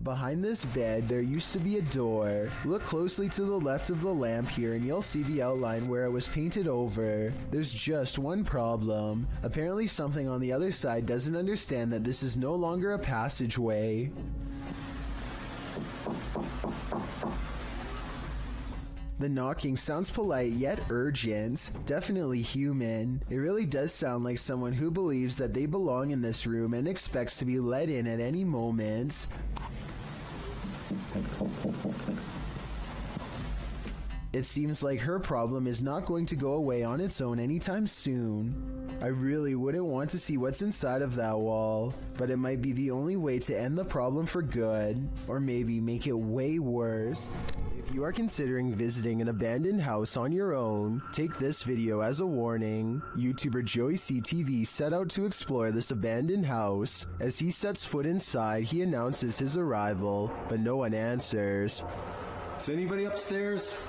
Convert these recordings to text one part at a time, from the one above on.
Behind this bed, there used to be a door. Look closely to the left of the lamp here and you'll see the outline where it was painted over. There's just one problem. Apparently something on the other side doesn't understand that this is no longer a passageway. The knocking sounds polite yet urgent, definitely human. It really does sound like someone who believes that they belong in this room and expects to be let in at any moment. It seems like her problem is not going to go away on its own anytime soon. I really wouldn't want to see what's inside of that wall, but it might be the only way to end the problem for good, or maybe make it way worse. If you are considering visiting an abandoned house on your own, take this video as a warning. YouTuber Joey CTV set out to explore this abandoned house. As he sets foot inside, he announces his arrival, but no one answers. Is anybody upstairs?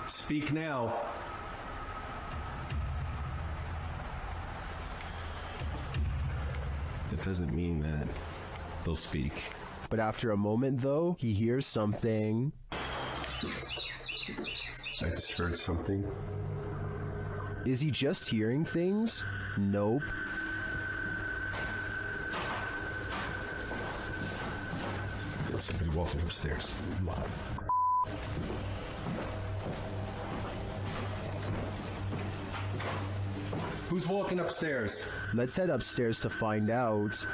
Speak now. That doesn't mean that they'll speak. But after a moment though, he hears something. I just heard something. Is he just hearing things? Nope. There's somebody walking upstairs. Come on. Who's walking upstairs? Let's head upstairs to find out.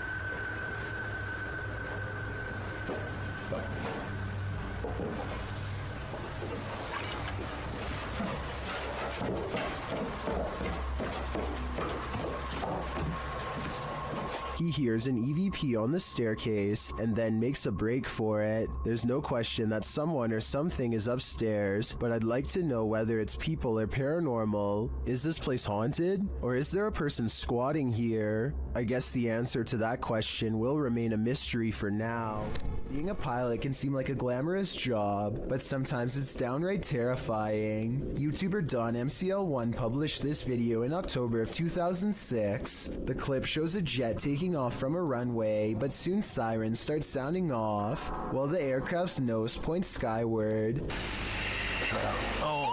He hears an EVP on the staircase and then makes a break for it. There's no question that someone or something is upstairs, but I'd like to know whether it's people or paranormal. Is this place haunted? Or is there a person squatting here? I guess the answer to that question will remain a mystery for now. Being a pilot can seem like a glamorous job, but sometimes it's downright terrifying. YouTuber Don MCL1 published this video in October of 2006. The clip shows a jet taking off from a runway, but soon sirens start sounding off, while the aircraft's nose points skyward. Oh.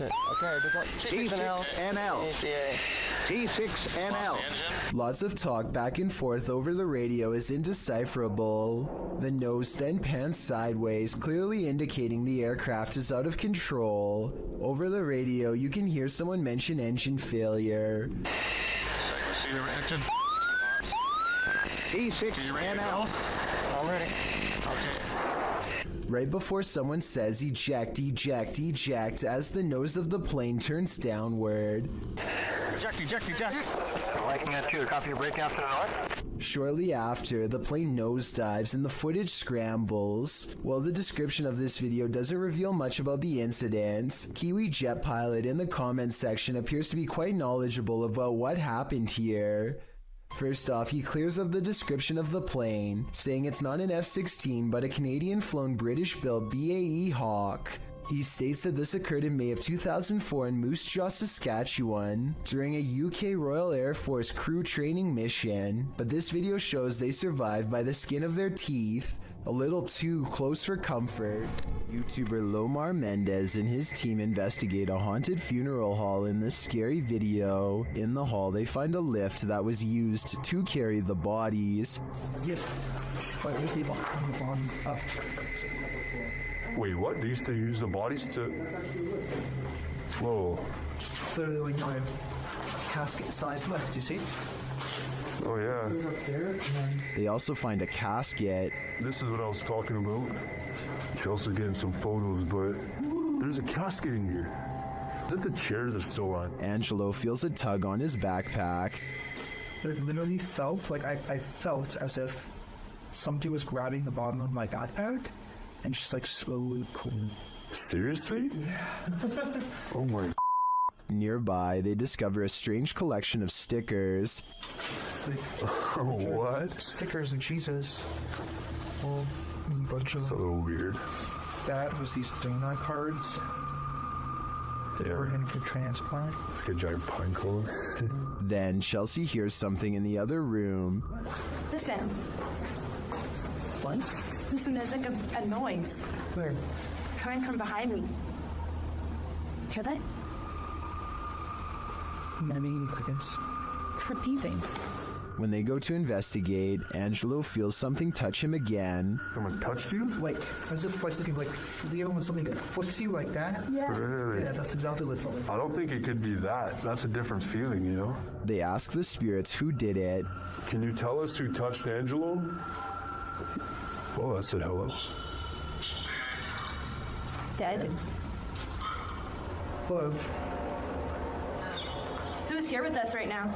Okay, T6NL. T6NL. Lots of talk back and forth over the radio is indecipherable. The nose then pans sideways, clearly indicating the aircraft is out of control. Over the radio, you can hear someone mention engine failure. T6NL. Already. Okay. Right before someone says eject, eject, eject, as the nose of the plane turns downward. Eject. Liking that too. Copy your break after the north. Shortly after, the plane nosedives and the footage scrambles. While the description of this video doesn't reveal much about the incident, Kiwi Jet Pilot in the comments section appears to be quite knowledgeable about what happened here. First off, he clears up the description of the plane, saying it's not an F-16 but a Canadian-flown British-built BAE Hawk. He states that this occurred in May of 2004 in Moose Jaw, Saskatchewan, during a UK Royal Air Force crew training mission, but this video shows they survived by the skin of their teeth, a little too close for comfort. YouTuber Lomar Mendez and his team investigate a haunted funeral hall in this scary video. In the hall, they find a lift that was used to carry the bodies. Yes. Wait, we see the bodies up. Wait, what? They used to use the bodies to... Whoa. Literally like a casket-sized lift, you see? Oh, yeah. They also find a casket. This is what I was talking about. She's also getting some photos, but there's a casket in here. Is it the chairs are still on? Angelo feels a tug on his backpack. It literally felt like I felt as if somebody was grabbing the bottom of my backpack and just like slowly pulling. Seriously? Yeah. Oh my. Nearby, they discover a strange collection of stickers. Oh, what? Stickers of Jesus. Well, a bunch of It's a little weird. that was these donut cards. They were in for transplant. Like a giant pine cone. Then Chelsea hears something in the other room. Listen. What? Listen, there's like a noise Where? coming from behind me. Hear that? Maybe, I guess. Repeating. When they go to investigate, Angelo feels something touch him again. Someone touched you? Like, as if like something like Leo when something flicks you like that. Yeah. Really? Yeah, that's exactly what it felt like. I don't think it could be that. That's a different feeling, you know? They ask the spirits who did it. Can you tell us who touched Angelo? Oh, that said hello. Dead. Hello. Who's here with us right now?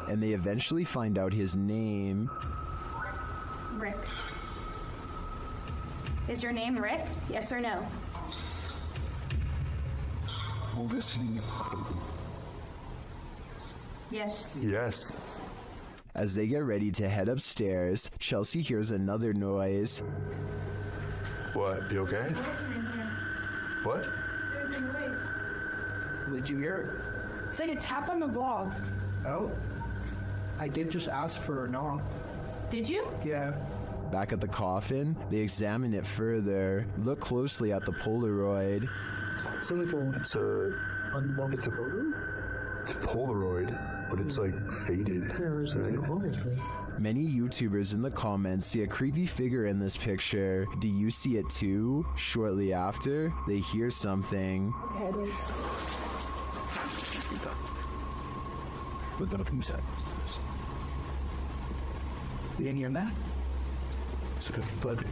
And they eventually find out his name. Rick. Is your name Rick? Yes or no? Listening. Yes. Yes. As they get ready to head upstairs, Chelsea hears another noise. What? You okay? What? There's a noise. Did you hear It's like a tap on the wall. it? Oh. I did just ask for a knock. Did you? Yeah. Back at the coffin, they examine it further, look closely at the Polaroid. So we go. It's a photo? It's a Polaroid, but it's like faded. There is Many YouTubers in the comments see a creepy figure in this picture. Do you see it too? Shortly after, they hear something. We're gonna finish that. You didn't hear that? It's like a thud.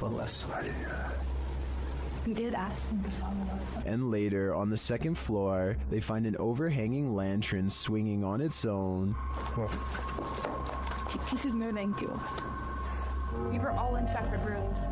But less. We did ask him to follow us. And later, on the second floor, they find an overhanging lantern swinging on its own. This is moving too. We were all in separate rooms.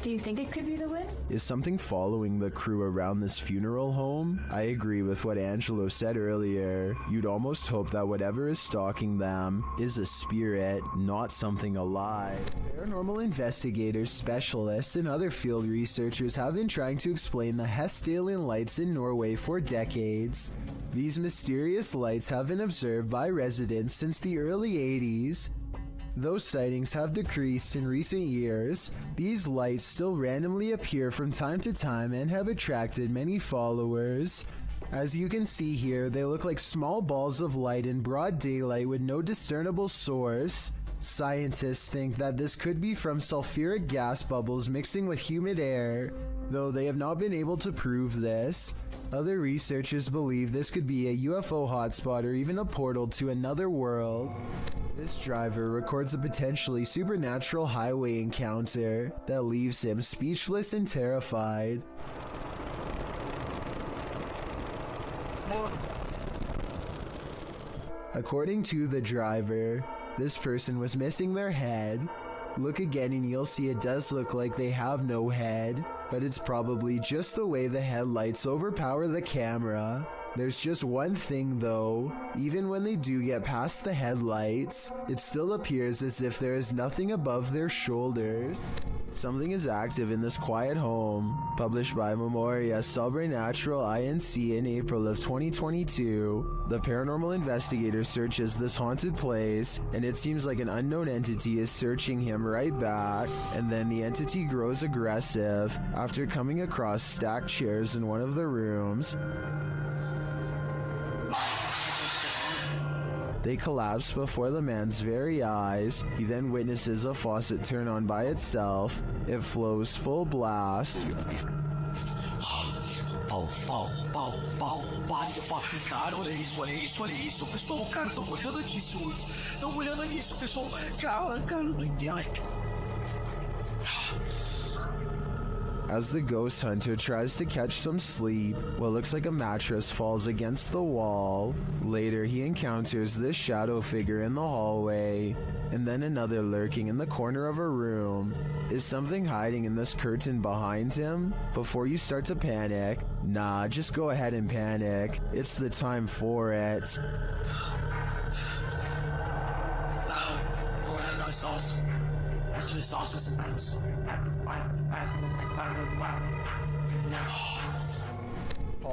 Do you think it could be the wind? Is something following the crew around this funeral home? I agree with what Angelo said earlier. You'd almost hope that whatever is stalking them is a spirit, not something alive. Paranormal investigators, specialists, and other field researchers have been trying to explain the Hestalian lights in Norway for decades. These mysterious lights have been observed by residents since the early 80s. Though sightings have decreased in recent years, these lights still randomly appear from time to time and have attracted many followers. As you can see here, they look like small balls of light in broad daylight with no discernible source. Scientists think that this could be from sulfuric gas bubbles mixing with humid air, though they have not been able to prove this. Other researchers believe this could be a UFO hotspot or even a portal to another world. This driver records a potentially supernatural highway encounter that leaves him speechless and terrified. According to the driver, this person was missing their head. Look again and you'll see it does look like they have no head, but it's probably just the way the headlights overpower the camera. There's just one thing though, even when they do get past the headlights, it still appears as if there is nothing above their shoulders. Something is active in this quiet home. Published by Memoria Sobrenatural Inc. in April of 2022, the paranormal investigator searches this haunted place, and it seems like an unknown entity is searching him right back, and then the entity grows aggressive after coming across stacked chairs in one of the rooms. They collapse before the man's very eyes. He then witnesses a faucet turn on by itself. It flows full blast. Cara, olha isso, pessoal, cara, estão olhando nisso, pessoal, cara, As the ghost hunter tries to catch some sleep, what looks like a mattress falls against the wall. Later, he encounters this shadow figure in the hallway, and then another lurking in the corner of a room. Is something hiding in this curtain behind him? Before you start to panic, nah, just go ahead and panic. It's the time for it.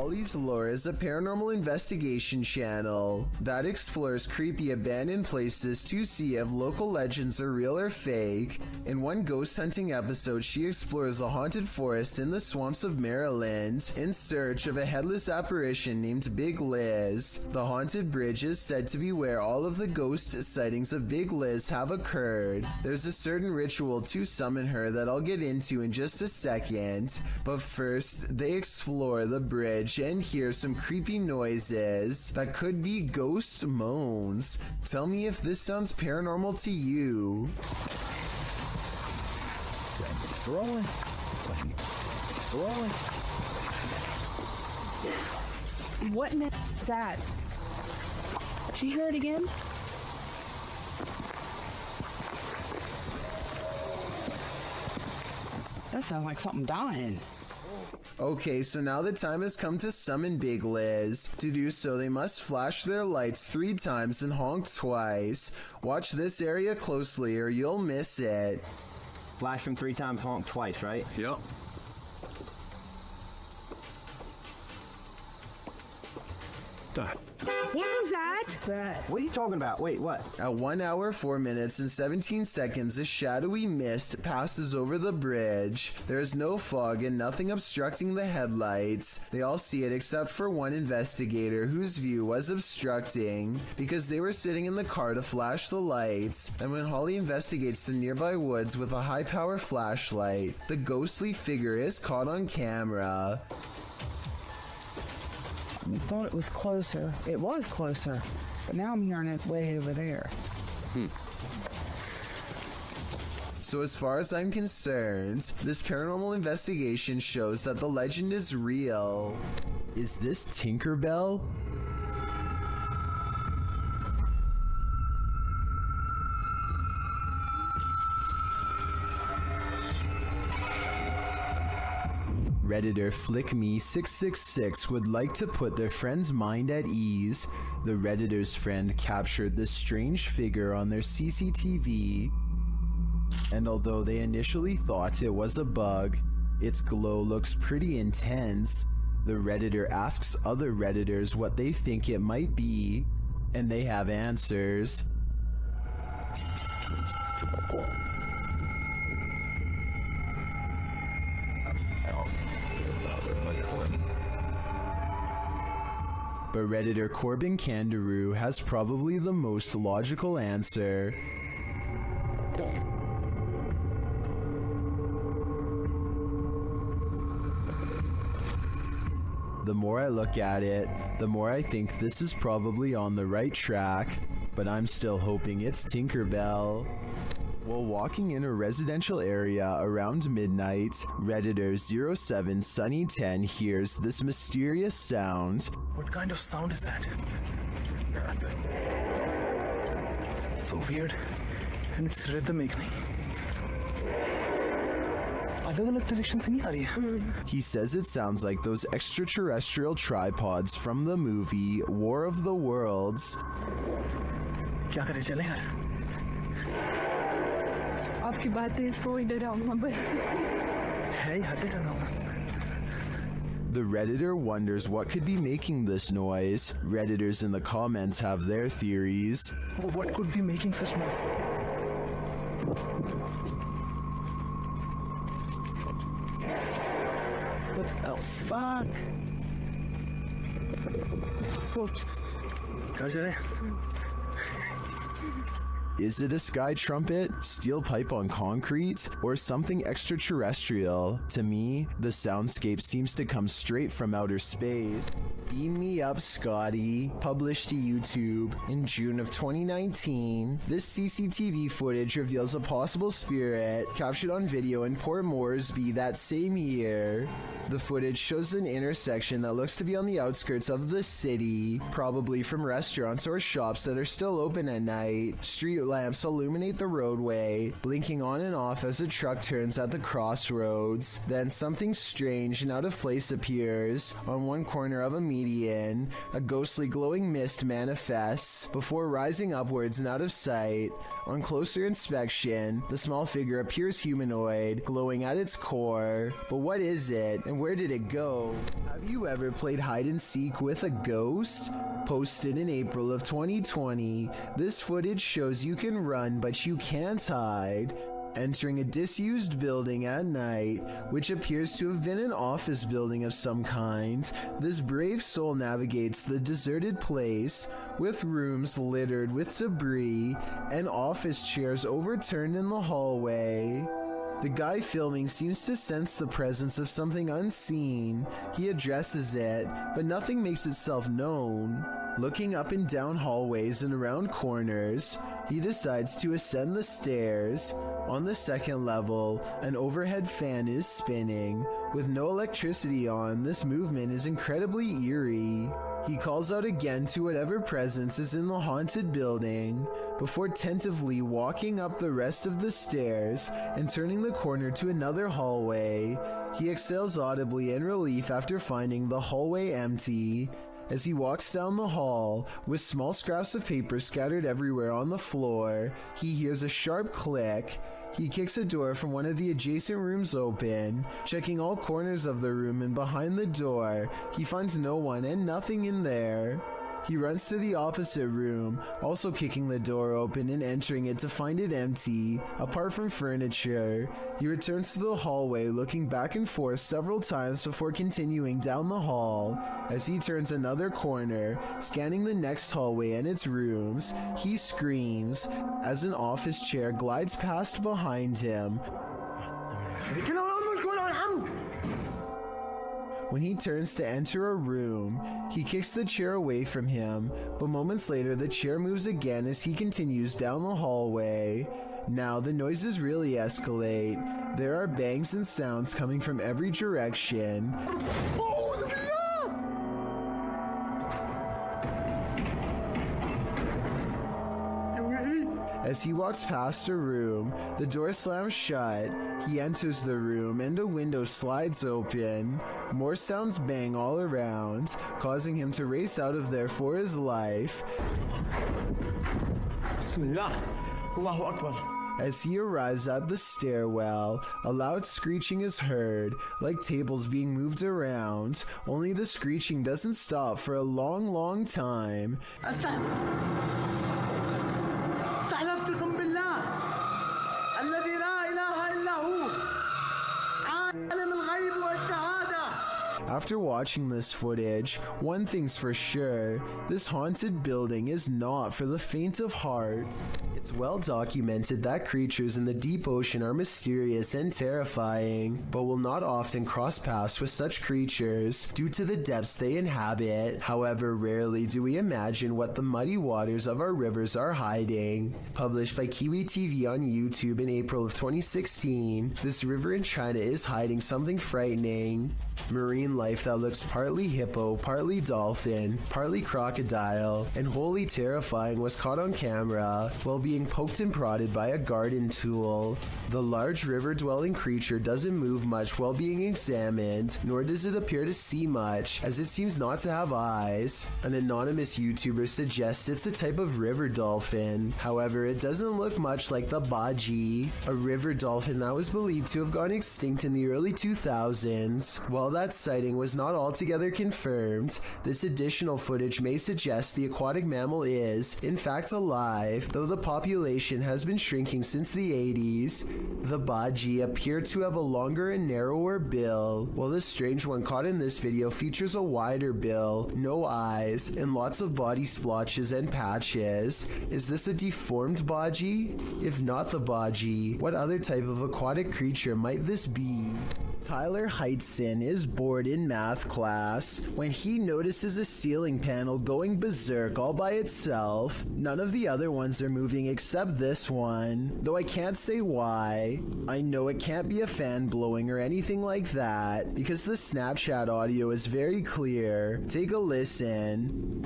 Holly's Lore is a paranormal investigation channel that explores creepy abandoned places to see if local legends are real or fake. In one ghost hunting episode, she explores a haunted forest in the swamps of Maryland in search of a headless apparition named Big Liz. The haunted bridge is said to be where all of the ghost sightings of Big Liz have occurred. There's a certain ritual to summon her that I'll get into in just a second, but first they explore the bridge and hear some creepy noises that could be ghost moans. Tell me if this sounds paranormal to you. Rolling. Rolling. What is that? Did you hear it again? That sounds like something dying. Okay, so now the time has come to summon Big Liz. To do so, they must flash their lights 3 times and honk twice. Watch this area closely or you'll miss it. Flash him 3 times, honk twice, right? Yep. What was that? What are you talking about? Wait, what? At 1 hour, 4 minutes, and 17 seconds, a shadowy mist passes over the bridge. There is no fog and nothing obstructing the headlights. They all see it except for one investigator whose view was obstructing because they were sitting in the car to flash the lights. And when Holly investigates the nearby woods with a high-power flashlight, the ghostly figure is caught on camera. I thought it was closer. It was closer. But now I'm hearing it way over there. So as far as I'm concerned, this paranormal investigation shows that the legend is real. Is this Tinkerbell? Redditor FlickMe666 would like to put their friend's mind at ease. The Redditor's friend captured this strange figure on their CCTV, and although they initially thought it was a bug, its glow looks pretty intense. The Redditor asks other Redditors what they think it might be, and they have answers. But Redditor Corbin Kangaroo has probably the most logical answer. The more I look at it, the more I think this is probably on the right track, but I'm still hoping it's Tinkerbell. While walking in a residential area around midnight, Redditor 07 Sunny 10 hears this mysterious sound. What kind of sound is that? So weird. And it's rhythmic. अलग-अलग direction से नहीं आ रही है. He says it sounds like those extraterrestrial tripods from the movie War of the Worlds. क्या करें चलें यार? आपकी बातें इसको ही डराऊंगा पर है यार डराऊंगा. The Redditor wonders what could be making this noise. Redditors in the comments have their theories. What could be making such noise? What the fuck? कहाँ चले? Is it a sky trumpet, steel pipe on concrete, or something extraterrestrial? To me, the soundscape seems to come straight from outer space. Beam Me Up, Scotty, published to YouTube in June of 2019. This CCTV footage reveals a possible spirit captured on video in Port Moresby that same year. The footage shows an intersection that looks to be on the outskirts of the city, probably from restaurants or shops that are still open at night. Street lamps illuminate the roadway, blinking on and off as a truck turns at the crossroads. Then something strange and out of place appears. On one corner of a median, a ghostly glowing mist manifests before rising upwards and out of sight. On closer inspection, the small figure appears humanoid, glowing at its core. But what is it, and And where did it go? Have you ever played hide and seek with a ghost? Posted in April of 2020, this footage shows you can run but you can't hide. Entering a disused building at night, which appears to have been an office building of some kind, this brave soul navigates the deserted place with rooms littered with debris and office chairs overturned in the hallway. The guy filming seems to sense the presence of something unseen. He addresses it, but nothing makes itself known. Looking up and down hallways and around corners, he decides to ascend the stairs. On the second level, an overhead fan is spinning. With no electricity on, this movement is incredibly eerie. He calls out again to whatever presence is in the haunted building, before tentatively walking up the rest of the stairs and turning the corner to another hallway. He exhales audibly in relief after finding the hallway empty. As he walks down the hall, with small scraps of paper scattered everywhere on the floor, he hears a sharp click. He kicks a door from one of the adjacent rooms open. Checking all corners of the room and behind the door, he finds no one and nothing in there. He runs to the opposite room, also kicking the door open and entering it to find it empty, apart from furniture. He returns to the hallway, looking back and forth several times before continuing down the hall. As he turns another corner, scanning the next hallway and its rooms, he screams as an office chair glides past behind him. When he turns to enter a room, he kicks the chair away from him, but moments later the chair moves again as he continues down the hallway. Now the noises really escalate. There are bangs and sounds coming from every direction. As he walks past a room, the door slams shut. He enters the room and a window slides open. More sounds bang all around, causing him to race out of there for his life. As he arrives at the stairwell, a loud screeching is heard, like tables being moved around, only the screeching doesn't stop for a long, long time. After watching this footage, one thing's for sure, this haunted building is not for the faint of heart. It's well documented that creatures in the deep ocean are mysterious and terrifying, but will not often cross paths with such creatures due to the depths they inhabit. However, rarely do we imagine what the muddy waters of our rivers are hiding. Published by Kiwi TV on YouTube in April of 2016, this river in China is hiding something frightening. Marine life that looks partly hippo, partly dolphin, partly crocodile, and wholly terrifying was caught on camera while being poked and prodded by a garden tool. The large river-dwelling creature doesn't move much while being examined, nor does it appear to see much, as it seems not to have eyes. An anonymous YouTuber suggests it's a type of river dolphin. However, it doesn't look much like the baji, a river dolphin that was believed to have gone extinct in the early 2000s. While that sighting was not altogether confirmed, this additional footage may suggest the aquatic mammal is, in fact, alive, though the population has been shrinking since the 80s. The baji appear to have a longer and narrower bill, while this strange one caught in this video features a wider bill, no eyes, and lots of body splotches and patches. Is this a deformed baji? If not the baji, what other type of aquatic creature might this be? Tyler Heitzson is bored in math class when he notices a ceiling panel going berserk all by itself. None of the other ones are moving except this one, though I can't say why. I know it can't be a fan blowing or anything like that, because the Snapchat audio is very clear. Take a listen.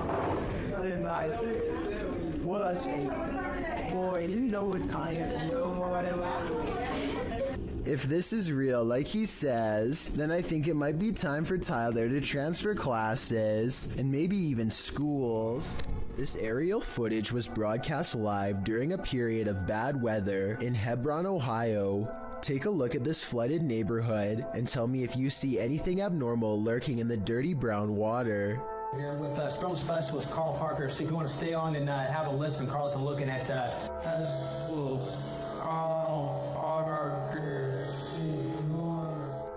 If this is real, like he says, then I think it might be time for Tyler to transfer classes, and maybe even schools. This aerial footage was broadcast live during a period of bad weather in Hebron, Ohio. Take a look at this flooded neighborhood and tell me if you see anything abnormal lurking in the dirty brown water. Here with film specialist Carl Parker. So if you want to stay on and have a listen, Carl's been looking at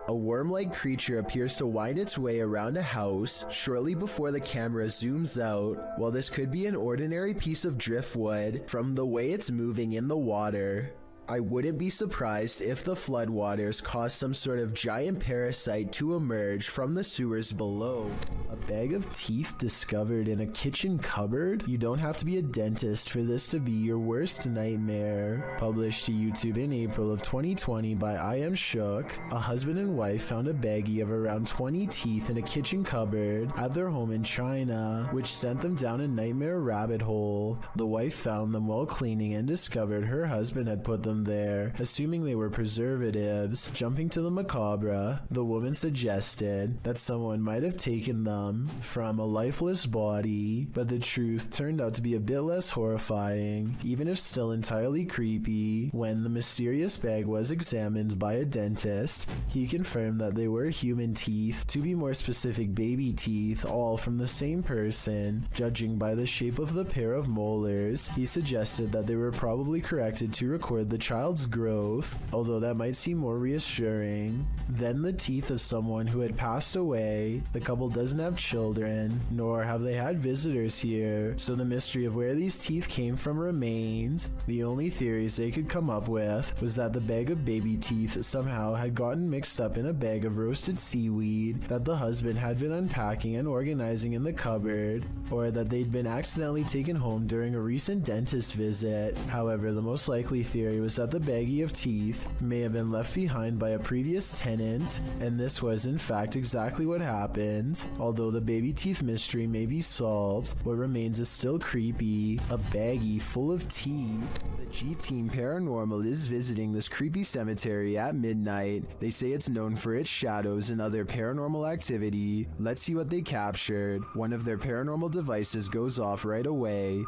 A worm-like creature appears to wind its way around a house shortly before the camera zooms out. While this could be an ordinary piece of driftwood from the way it's moving in the water, I wouldn't be surprised if the floodwaters caused some sort of giant parasite to emerge from the sewers below. A bag of teeth discovered in a kitchen cupboard? You don't have to be a dentist for this to be your worst nightmare. Published to YouTube in April of 2020 by I Am Shook, a husband and wife found a baggie of around 20 teeth in a kitchen cupboard at their home in China, which sent them down a nightmare rabbit hole. The wife found them while cleaning and discovered her husband had put them there, assuming they were preservatives. Jumping to the macabre, the woman suggested that someone might have taken them from a lifeless body, but the truth turned out to be a bit less horrifying, even if still entirely creepy. When the mysterious bag was examined by a dentist, he confirmed that they were human teeth, to be more specific baby teeth, all from the same person. Judging by the shape of the pair of molars, he suggested that they were probably corrected to record the child's growth, although that might seem more reassuring. Then the teeth of someone who had passed away. The couple doesn't have children, nor have they had visitors here, so the mystery of where these teeth came from remained. The only theories they could come up with was that the bag of baby teeth somehow had gotten mixed up in a bag of roasted seaweed that the husband had been unpacking and organizing in the cupboard, or that they'd been accidentally taken home during a recent dentist visit. However, the most likely theory was that the baggie of teeth may have been left behind by a previous tenant, and this was in fact exactly what happened. Although the baby teeth mystery may be solved, what remains is still creepy. A baggie full of teeth. The G-Team Paranormal is visiting this creepy cemetery at midnight. They say it's known for its shadows and other paranormal activity. Let's see what they captured. One of their paranormal devices goes off right away.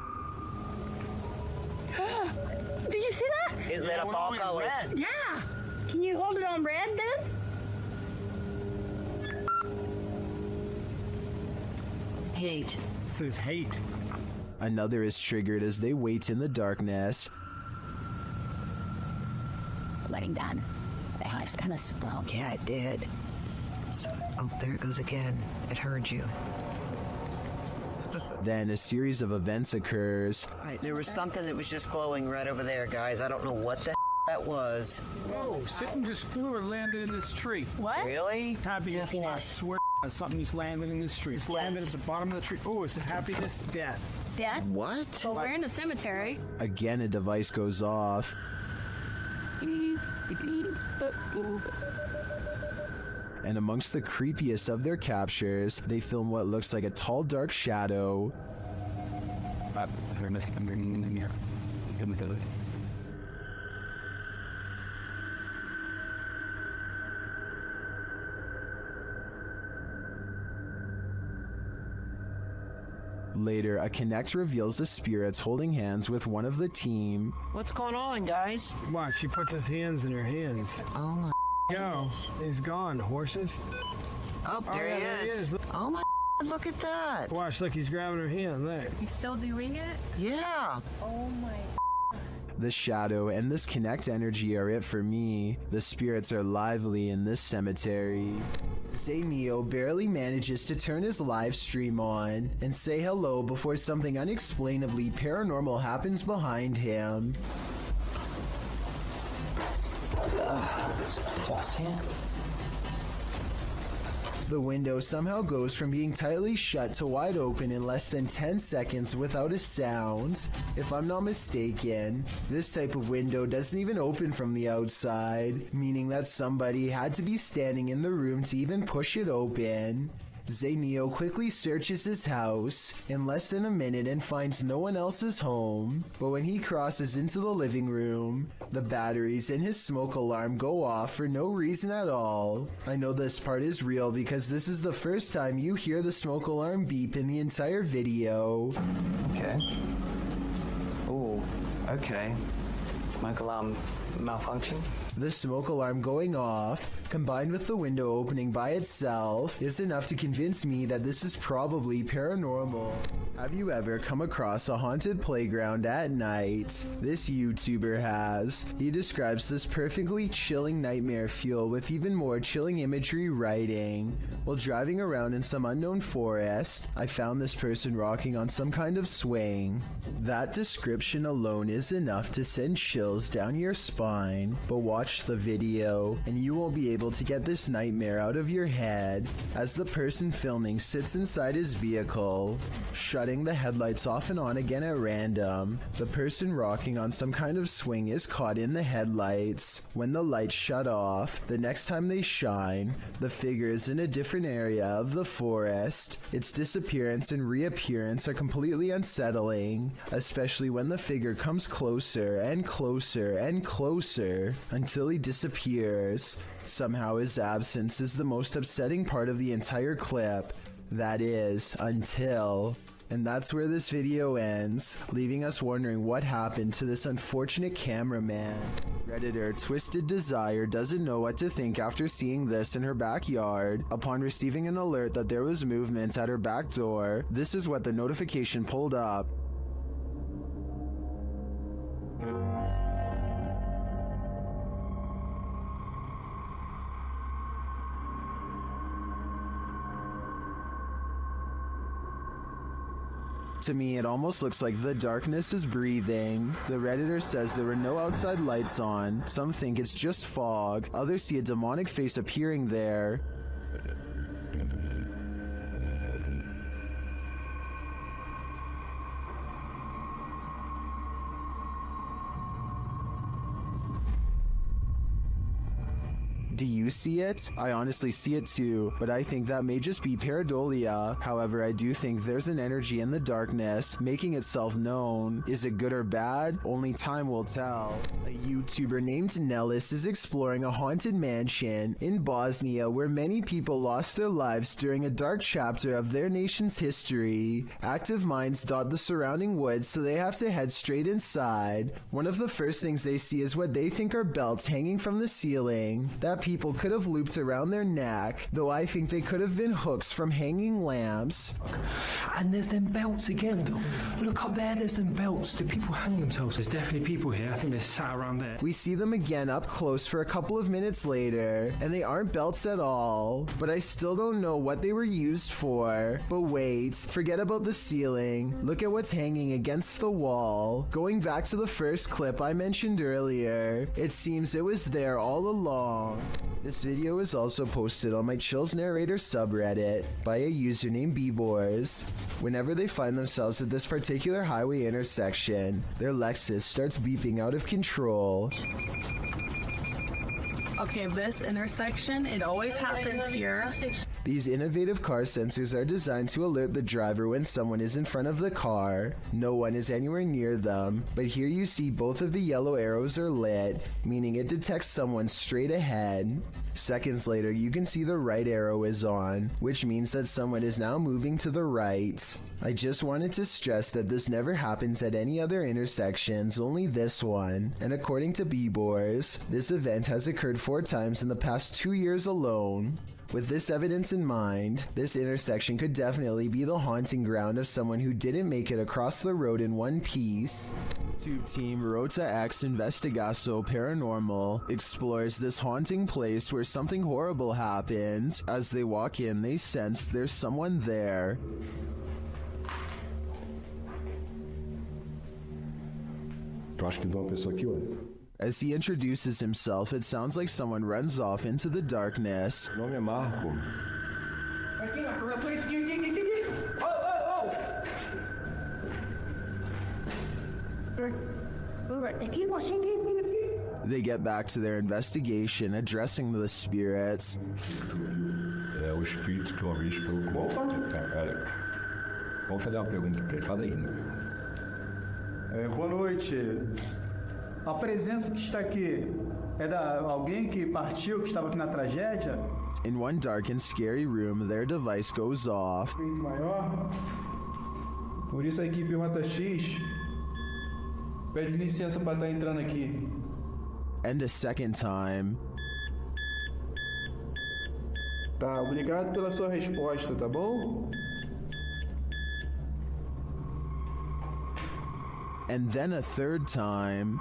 Did you see that? It lit up all colors. Yeah. Can you hold it on red then? Hate. This is hate. Another is triggered as they wait in the darkness. Lighting done. The house kind of slow. Yeah, it did. Oh, there it goes again. It heard you. Then a series of events occurs. Right, there was something that was just glowing right over there, guys. I don't know what the that was. Whoa, something just flew or landed in this tree. What? Really? Happiness, I swear, something's landed in this tree. It's landed at the bottom of the tree. Oh, it's happiness, death. Death? What? Well, we're in the cemetery. Again, a device goes off. And amongst the creepiest of their captures, they film what looks like a tall, dark shadow. Later, a Connect reveals the spirits holding hands with one of the team. What's going on, guys? Watch, she puts his hands in her hands. Oh my. Yo, he's gone. Horses. Oh, there he is. Oh my. Look at that. Watch, look, he's grabbing her hand there. He's still doing it? Yeah. Oh my. The shadow and this Connect energy are it for me. The spirits are lively in this cemetery. Zayneo barely manages to turn his live stream on and say hello before something unexplainably paranormal happens behind him. Sebastian. The window somehow goes from being tightly shut to wide open in less than 10 seconds without a sound. If I'm not mistaken, this type of window doesn't even open from the outside, meaning that somebody had to be standing in the room to even push it open. Zayneo quickly searches his house in less than a minute and finds no one else's home, but when he crosses into the living room, the batteries in his smoke alarm go off for no reason at all. I know this part is real because this is the first time you hear the smoke alarm beep in the entire video. Okay. Oh, okay. Smoke alarm malfunction. The smoke alarm going off, combined with the window opening by itself, is enough to convince me that this is probably paranormal. Have you ever come across a haunted playground at night? This YouTuber has. He describes this perfectly chilling nightmare fuel with even more chilling imagery writing. While driving around in some unknown forest, I found this person rocking on some kind of swing. That description alone is enough to send chills down your spine, but watch the video and you won't be able to get this nightmare out of your head as the person filming sits inside his vehicle, shutting the headlights off and on again at random. The person rocking on some kind of swing is caught in the headlights. When the lights shut off, the next time they shine, the figure is in a different area of the forest. Its disappearance and reappearance are completely unsettling, especially when the figure comes closer and closer and closer until he disappears. Somehow his absence is the most upsetting part of the entire clip. That is, until... And that's where this video ends, leaving us wondering what happened to this unfortunate cameraman. Redditor Twisted Desire doesn't know what to think after seeing this in her backyard. Upon receiving an alert that there was movement at her back door, this is what the notification pulled up. To me, it almost looks like the darkness is breathing. The Redditor says there were no outside lights on. Some think it's just fog. Others see a demonic face appearing there. Do you see it? I honestly see it too, but I think that may just be pareidolia. However, I do think there's an energy in the darkness making itself known. Is it good or bad? Only time will tell. A YouTuber named Nellis is exploring a haunted mansion in Bosnia where many people lost their lives during a dark chapter of their nation's history. Active minds dot the surrounding woods, so they have to head straight inside. One of the first things they see is what they think are belts hanging from the ceiling that people could have looped around their neck, though I think they could have been hooks from hanging lamps. And there's them belts again. Look up there, there's them belts. Do people hang themselves? There's definitely people here. I think they're sat around there. We see them again up close for a couple of minutes later, and they aren't belts at all, but I still don't know what they were used for. But wait, forget about the ceiling. Look at what's hanging against the wall. Going back to the first clip I mentioned earlier, it seems it was there all along. This video is also posted on my Chills Narrator subreddit by a user named Bboars. Whenever they find themselves at this particular highway intersection, their Lexus starts beeping out of control. Okay, this intersection, it always happens here. These innovative car sensors are designed to alert the driver when someone is in front of the car. No one is anywhere near them, but here you see both of the yellow arrows are lit, meaning it detects someone straight ahead. Seconds later, you can see the right arrow is on, which means that someone is now moving to the right. I just wanted to stress that this never happens at any other intersections, only this one. And according to Bboars, this event has occurred 4 times in the past 2 years alone. With this evidence in mind, this intersection could definitely be the haunting ground of someone who didn't make it across the road in one piece. Tube team Rota X Investigaso Paranormal explores this haunting place where something horrible happens. As they walk in, they sense there's someone there. Eu acho que tem uma pessoa aqui, olha. As he introduces himself, it sounds like someone runs off into the darkness. Meu nome é Marco. They get back to their investigation, addressing the spirits. É o espírito que eu vi pelo... Opa, cara. Vamos fazer uma pergunta pra ele. Fala aí, boa noite. A presença que está aqui é da alguém que partiu, que estava aqui na tragédia? In one dark and scary room, their device goes off. Maior. Por isso a equipe Rota X pede licença para estar entrando aqui. and a second time. Tá, obrigado pela sua resposta, tá bom? And then a third time.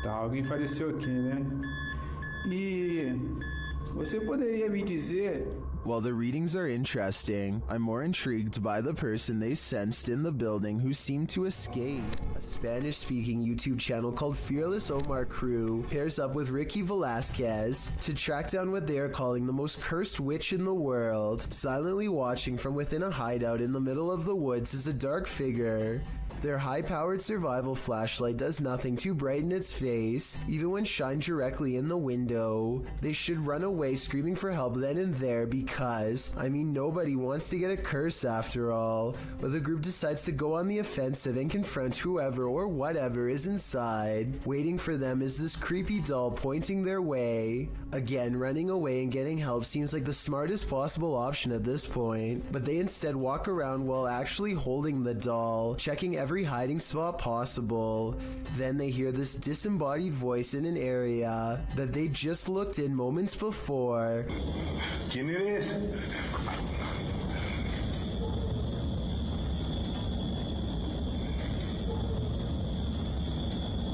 Tá, alguém faleceu aqui, né? E você poderia me dizer... While the readings are interesting, I'm more intrigued by the person they sensed in the building who seemed to escape. A Spanish-speaking YouTube channel called Fearless Omar Crew pairs up with Ricky Velasquez to track down what they are calling the most cursed witch in the world. Silently watching from within a hideout in the middle of the woods is a dark figure. Their high-powered survival flashlight does nothing to brighten its face, even when shined directly in the window. They should run away screaming for help then and there because, I mean, nobody wants to get a curse after all. But the group decides to go on the offensive and confront whoever or whatever is inside. Waiting for them is this creepy doll pointing their way. Again, running away and getting help seems like the smartest possible option at this point, but they instead walk around while actually holding the doll, checking every hiding spot possible. Then they hear this disembodied voice in an area that they just looked in moments before. ¿Quién eres?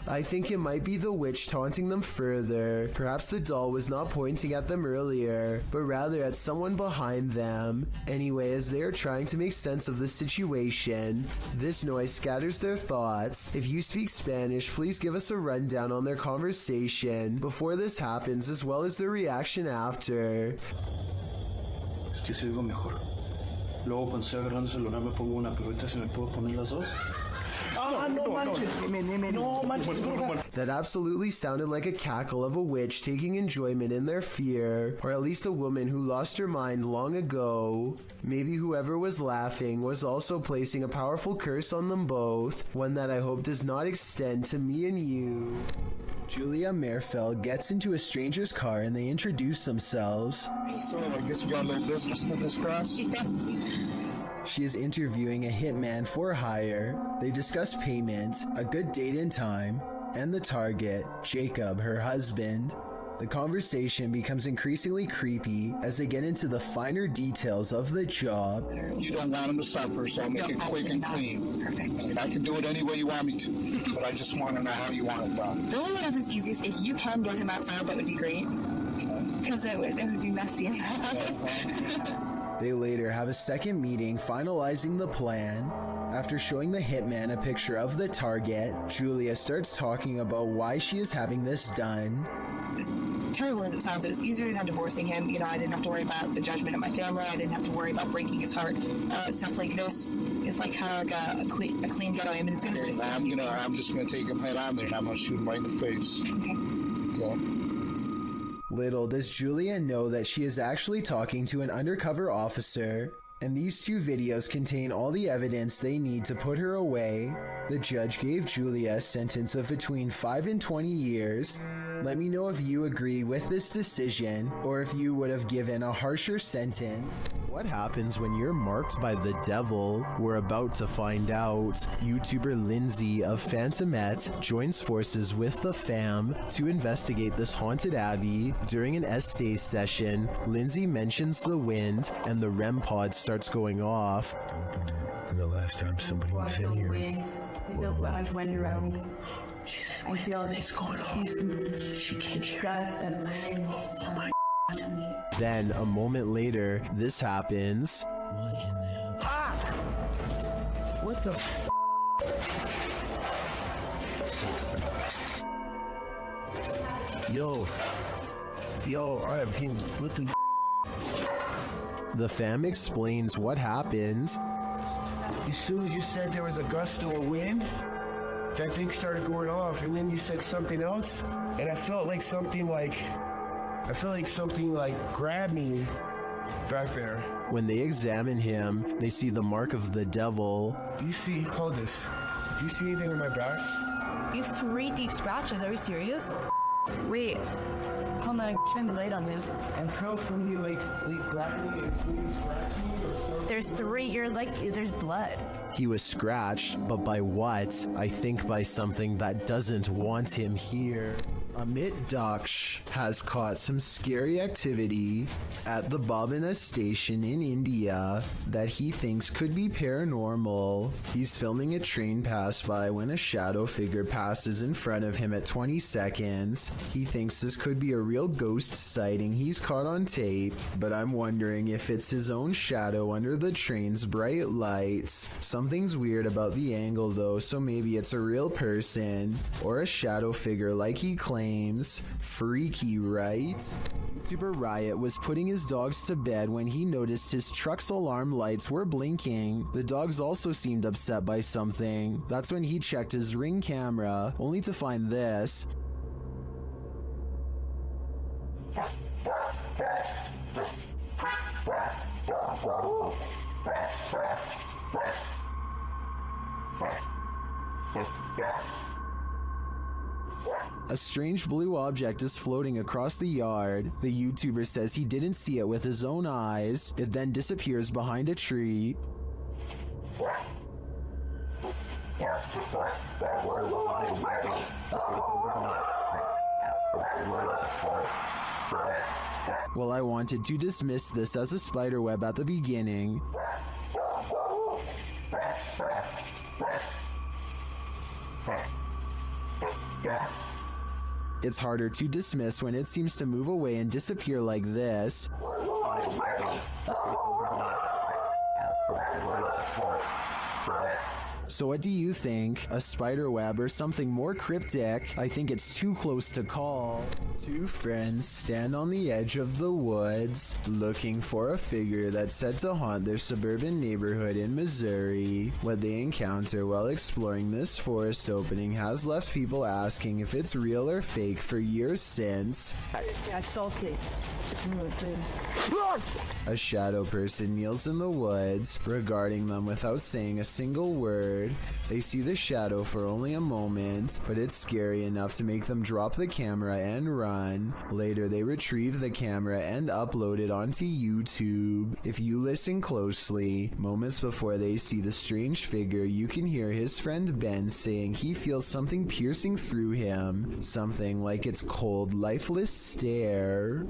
I think it might be the witch taunting them further. Perhaps the doll was not pointing at them earlier, but rather at someone behind them. Anyway, as they are trying to make sense of the situation, this noise scatters their thoughts. If you speak Spanish, please give us a rundown on their conversation before this happens, as well as their reaction after. Es que se oigo mejor. Luego cuando estoy agarrando el celular me pongo una, pero ahorita se me puedo poner las dos. That absolutely sounded like a cackle of a witch taking enjoyment in their fear, or at least a woman who lost her mind long ago. Maybe whoever was laughing was also placing a powerful curse on them both, one that I hope does not extend to me and you. Julia Merfeld gets into a stranger's car and they introduce themselves. So I guess you got a little business to discuss? She is interviewing a hitman for hire. They discuss payment, a good date and time, and the target, Jacob, her husband. The conversation becomes increasingly creepy as they get into the finer details of the job. You don't want him to suffer, so I'll make it quick and clean. Perfect. I mean, I can do it any way you want me to, but I just want to know how you want it done. Really, whatever's easiest. If you can get him outside, that would be great. Because it would be messy in the house. They later have a second meeting finalizing the plan. After showing the hitman a picture of the target, Julia starts talking about why she is having this done. As terrible as it sounds, it was easier than divorcing him. You know, I didn't have to worry about the judgment of my family. I didn't have to worry about breaking his heart. Stuff like this is like kind of like a clean getaway. I mean, it's gonna. I'm just gonna take him head on there and I'm gonna shoot him right in the face. Okay. Little does Julia know that she is actually talking to an undercover officer, and these two videos contain all the evidence they need to put her away. The judge gave Julia a sentence of between 5 and 20 years. Let me know if you agree with this decision, or if you would have given a harsher sentence. What happens when you're marked by the devil? We're about to find out. YouTuber Lindsay of Phantomette joins forces with the fam to investigate this haunted abbey. During an Estee session, Lindsay mentions the wind and the REM pod starts going off. The last time somebody was in here. I feel so much wind around. I feel things going on. She can't hear. Dust and rain. Oh my. Then, a moment later, this happens. What in there? Ah! What the Yo, I am being what the The fam explains what happened. As soon as you said there was a gust of wind, that thing started going off, and then you said something else, and I felt like something grabbed me back there. When they examine him, they see the mark of the devil. Do you see, hold this, do you see anything on my back? You have 3 deep scratches. Are you serious? Wait. Hold on, shine the light on this. And how come you like grab me and please scratch me or something? There's 3, there's blood. He was scratched, but by what? I think by something that doesn't want him here. Amit Daksh has caught some scary activity at the Bobina station in India that he thinks could be paranormal. He's filming a train pass by when a shadow figure passes in front of him at 20 seconds. He thinks this could be a real ghost sighting he's caught on tape, but I'm wondering if it's his own shadow under the train's bright lights. Something's weird about the angle though, so maybe it's a real person or a shadow figure like he claims. Freaky, right? YouTuber Riot was putting his dogs to bed when he noticed his truck's alarm lights were blinking. The dogs also seemed upset by something. That's when he checked his Ring camera, only to find this. A strange blue object is floating across the yard. The YouTuber says he didn't see it with his own eyes. It then disappears behind a tree. Well, I wanted to dismiss this as a spiderweb at the beginning. It's harder to dismiss when it seems to move away and disappear like this. So what do you think? A spider web or something more cryptic? I think it's too close to call. Two friends stand on the edge of the woods, looking for a figure that's said to haunt their suburban neighborhood in Missouri. What they encounter while exploring this forest opening has left people asking if it's real or fake for years since. A shadow person kneels in the woods, regarding them without saying a single word. They see the shadow for only a moment, but it's scary enough to make them drop the camera and run. Later, they retrieve the camera and upload it onto YouTube. If you listen closely, moments before they see the strange figure, you can hear his friend Ben saying he feels something piercing through him, something like its cold, lifeless stare.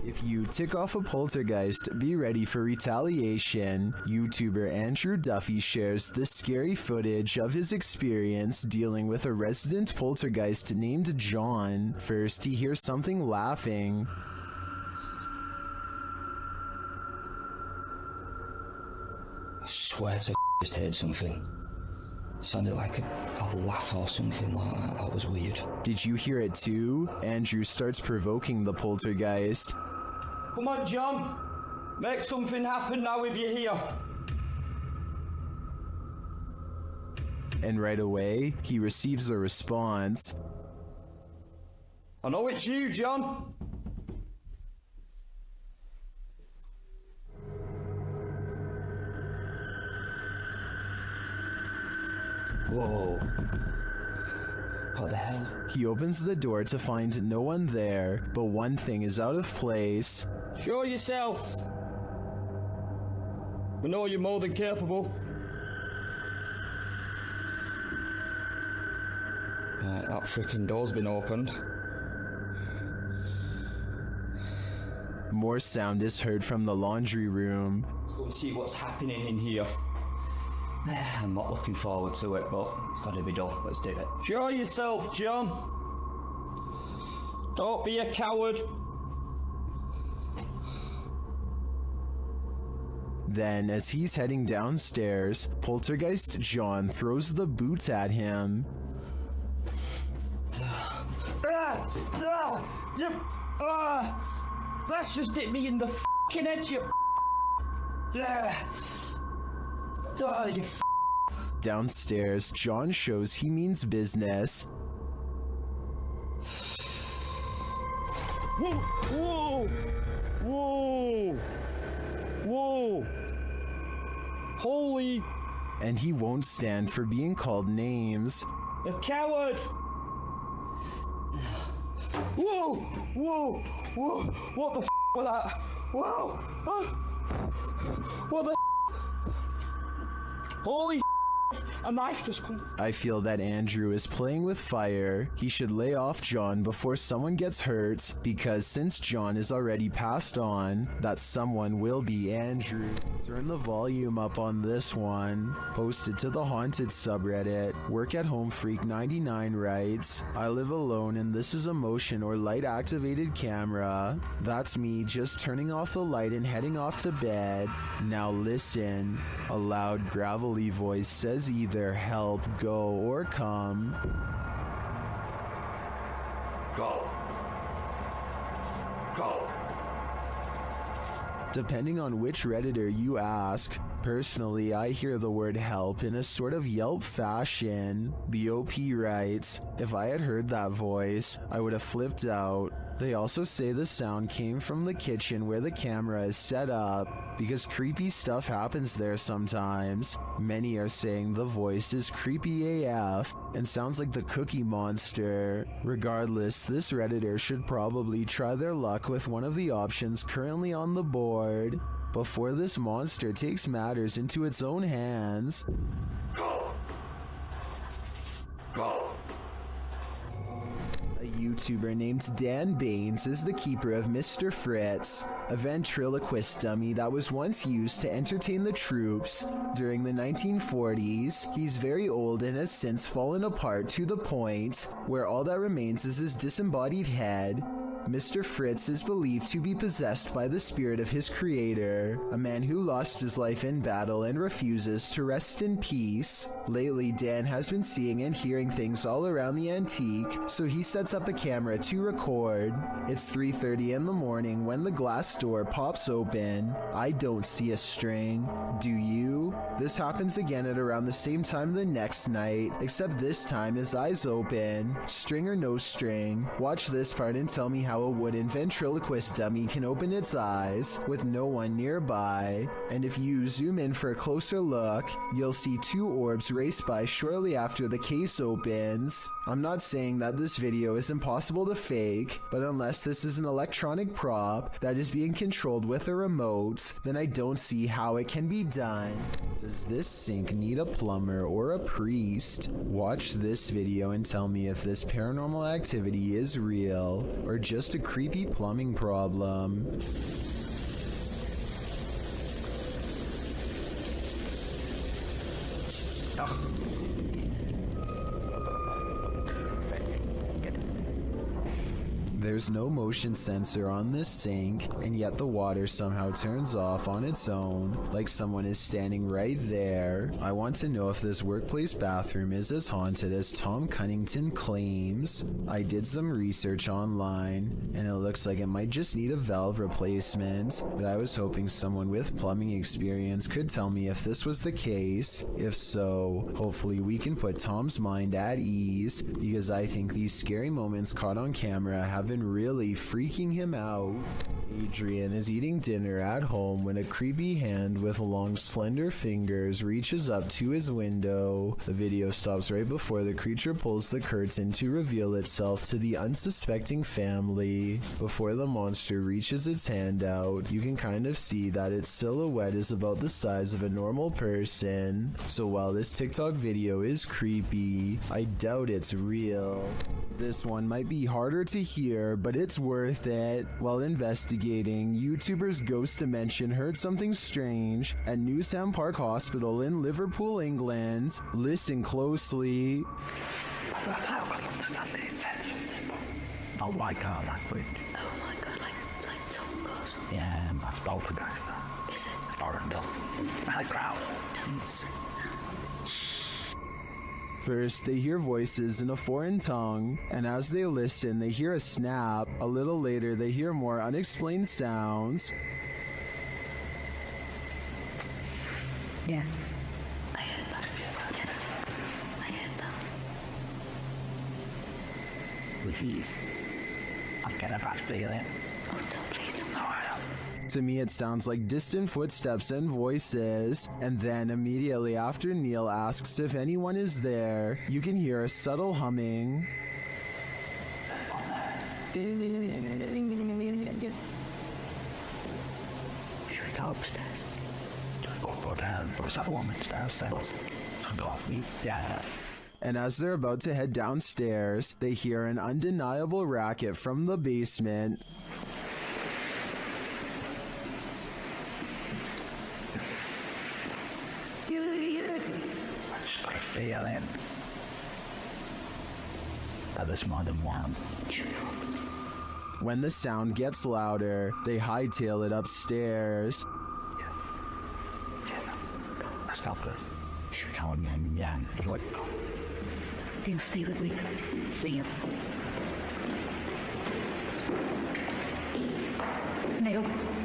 If you tick off a poltergeist, be ready for retaliation. YouTuber Andrew Duffy shares this scary footage of his experience dealing with a resident poltergeist named John. First, he hears something laughing. I swear to just heard something. Sounded like a laugh or something like that. That was weird. Did you hear it too? Andrew starts provoking the poltergeist. Come on, John. Make something happen now if you're here. And right away, he receives a response. I know it's you, John. Whoa. What the hell? He opens the door to find no one there, but one thing is out of place. Show yourself. We know you're more than capable. Right, that freaking door's been opened. More sound is heard from the laundry room. Let's go and see what's happening in here. I'm not looking forward to it, but it's got to be done. Let's do it. Show yourself, John. Don't be a coward. Then, as he's heading downstairs, Poltergeist John throws the boot at him. That's just hit me in the f***ing head, you Downstairs, John shows he means business. Whoa! Whoa! Whoa! Whoa! Holy! And he won't stand for being called names. You coward! Whoa! Whoa! Whoa! What the f was that? Whoa! What the f? Holy f! A knife just come. I feel that Andrew is playing with fire. He should lay off John before someone gets hurt, because since John is already passed on, that someone will be Andrew. Turn the volume up on this one. Posted to the Haunted subreddit. Work at Home Freak 99 writes, I live alone and this is a motion or light activated camera. That's me just turning off the light and heading off to bed. Now listen. A loud gravelly voice says either help, go, or come. Go. Go. Depending on which Redditor you ask, personally I hear the word help in a sort of Yelp fashion. The OP writes, if I had heard that voice, I would have flipped out. They also say the sound came from the kitchen where the camera is set up, because creepy stuff happens there sometimes. Many are saying the voice is creepy AF and sounds like the Cookie Monster. Regardless, this Redditor should probably try their luck with one of the options currently on the board before this monster takes matters into its own hands. Go. Go. A YouTuber named Dan Baines is the keeper of Mr. Fritz, a ventriloquist dummy that was once used to entertain the troops during the 1940s. He's very old and has since fallen apart to the point where all that remains is his disembodied head. Mr. Fritz is believed to be possessed by the spirit of his creator, a man who lost his life in battle and refuses to rest in peace. Lately, Dan has been seeing and hearing things all around the antique, so he sets up a camera to record. It's 3:30 in the morning when the glass door pops open. I don't see a string. Do you? This happens again at around the same time the next night, except this time his eyes open. String or no string? Watch this part and tell me how a wooden ventriloquist dummy can open its eyes with no one nearby. And if you zoom in for a closer look, you'll see two orbs race by shortly after the case opens. I'm not saying that this video is impossible to fake, but unless this is an electronic prop that is being controlled with a remote, then I don't see how it can be done. Does this sink need a plumber or a priest? Watch this video and tell me if this paranormal activity is real or just a creepy plumbing problem. There's no motion sensor on this sink, and yet the water somehow turns off on its own, like someone is standing right there. I want to know if this workplace bathroom is as haunted as Tom Cunnington claims. I did some research online, and it looks like it might just need a valve replacement, but I was hoping someone with plumbing experience could tell me if this was the case. If so, hopefully we can put Tom's mind at ease, because I think these scary moments caught on camera have been really freaking him out. Adrian is eating dinner at home when a creepy hand with long slender fingers reaches up to his window. The video stops right before the creature pulls the curtain to reveal itself to the unsuspecting family. Before the monster reaches its hand out, you can kind of see that its silhouette is about the size of a normal person. So while this TikTok video is creepy, I doubt it's real. This one might be harder to hear, but it's worth it. While investigating, YouTubers Ghost Dimension heard something strange at Newsham Park Hospital in Liverpool, England. Listen closely. Oh my god, like wait. Oh my god, like talk or something. Yeah, that's Poltergeist. Is it? Foreign dog. I growl. First, they hear voices in a foreign tongue, and as they listen, they hear a snap. A little later, they hear more unexplained sounds. Yeah. I heard that. Yes. I heard that. Refuse. I get a bad feeling. Oh, don't, please don't. No, I don't. To me, it sounds like distant footsteps and voices. And then immediately after Neil asks if anyone is there, you can hear a subtle humming. Should we go upstairs? Do we go down? Because that woman's downstairs. Go. Yeah. And as they're about to head downstairs, they hear an undeniable racket from the basement. I just got a feeling that there's more than one. When the sound gets louder, they hightail it upstairs. Let's go. Should we go and yeah, like. You'll stay with me. Liam. Neil,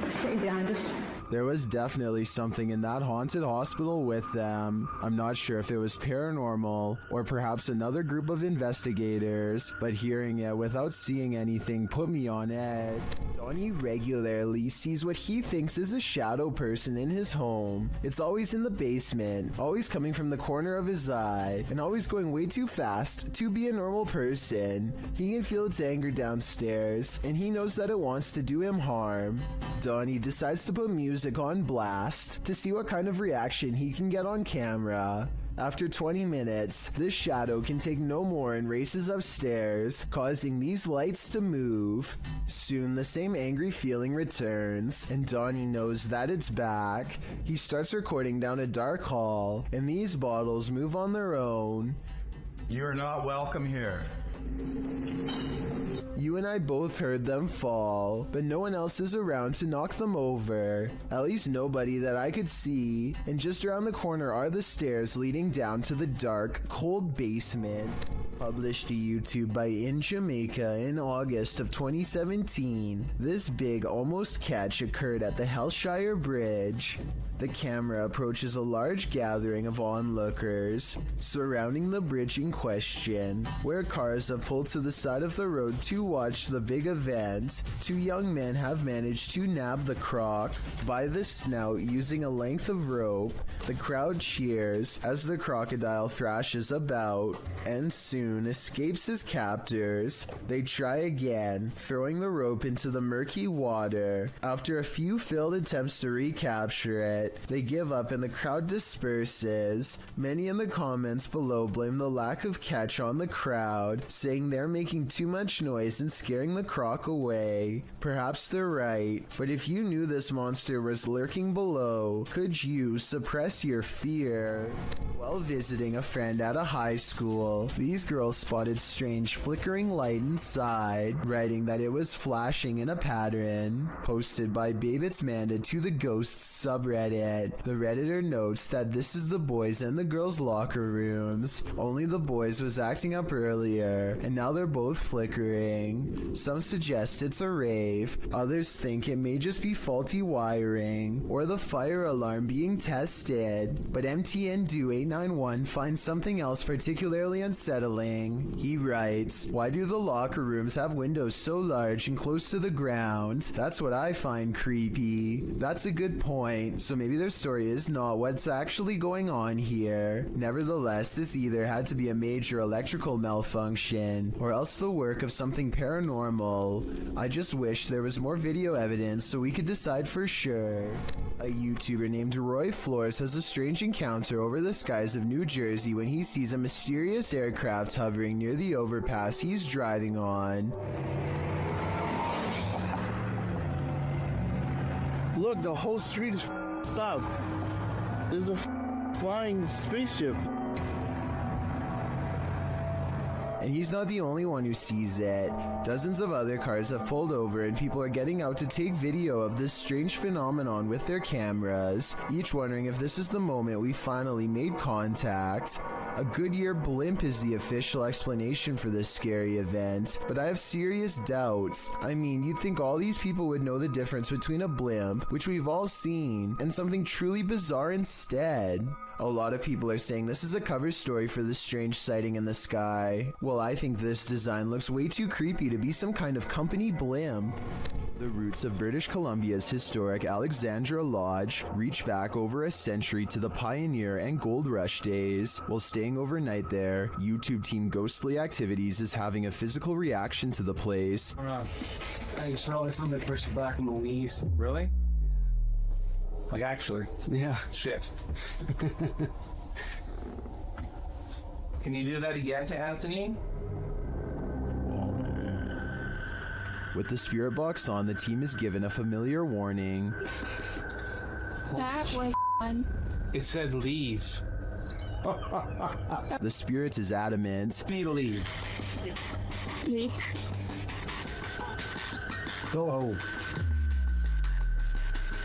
stay behind us. There was definitely something in that haunted hospital with them. I'm not sure if it was paranormal or perhaps another group of investigators, but hearing it without seeing anything put me on edge. Donnie regularly sees what he thinks is a shadow person in his home. It's always in the basement, always coming from the corner of his eye, and always going way too fast to be a normal person. He can feel its anger downstairs, and he knows that it wants to do him harm. Donnie decides to put music on blast to see what kind of reaction he can get on camera. After 20 minutes, this shadow can take no more and races upstairs, causing these lights to move. Soon the same angry feeling returns, and Donnie knows that it's back. He starts recording down a dark hall, and these bottles move on their own. You're not welcome here. You and I both heard them fall, but no one else is around to knock them over. At least nobody that I could see. And just around the corner are the stairs leading down to the dark, cold basement. Published to YouTube by In Jamaica in August of 2017, this big almost catch occurred at the Hellshire Bridge. The camera approaches a large gathering of onlookers surrounding the bridge in question, where cars have pulled to the side of the road to watch the big event. Two young men have managed to nab the croc by the snout using a length of rope. The crowd cheers as the crocodile thrashes about and soon escapes his captors. They try again, throwing the rope into the murky water. After a few failed attempts to recapture it, they give up and the crowd disperses. Many in the comments below blame the lack of catch on the crowd, saying they're making too much noise and scaring the croc away. Perhaps they're right, but if you knew this monster was lurking below, could you suppress your fear? While visiting a friend at a high school, these girls spotted strange flickering light inside, writing that it was flashing in a pattern. Posted by Babit's Manda to the Ghosts subreddit. The Redditor notes that this is the boys and the girls' locker rooms. Only the boys was acting up earlier, and now they're both flickering. Some suggest it's a rave, others think it may just be faulty wiring, or the fire alarm being tested, but MTN Do 891 finds something else particularly unsettling. He writes, "Why do the locker rooms have windows so large and close to the ground? That's what I find creepy." That's a good point, so maybe their story is not what's actually going on here. Nevertheless, this either had to be a major electrical malfunction, or else the work of something paranormal. I just wish there was more video evidence so we could decide for sure. A YouTuber named Roy Flores has a strange encounter over the skies of New Jersey when he sees a mysterious aircraft hovering near the overpass he's driving on. Look, the whole street is stopped. There's a flying spaceship. And he's not the only one who sees it. Dozens of other cars have pulled over and people are getting out to take video of this strange phenomenon with their cameras, each wondering if this is the moment we finally made contact. A Goodyear blimp is the official explanation for this scary event, but I have serious doubts. I mean, you'd think all these people would know the difference between a blimp, which we've all seen, and something truly bizarre instead. A lot of people are saying this is a cover story for this strange sighting in the sky. Well, I think this design looks way too creepy to be some kind of company blimp. The roots of British Columbia's historic Alexandra Lodge reach back over a century to the pioneer and gold rush days. While staying overnight there, YouTube team Ghostly Activities is having a physical reaction to the place. I smell like something pushed back in the knees. Really? Like actually? Yeah. Shit. Can you do that again to Anthony? With the spirit box on, the team is given a familiar warning. That was fun. It said leave. The spirit is adamant. Leave. Leave. Go.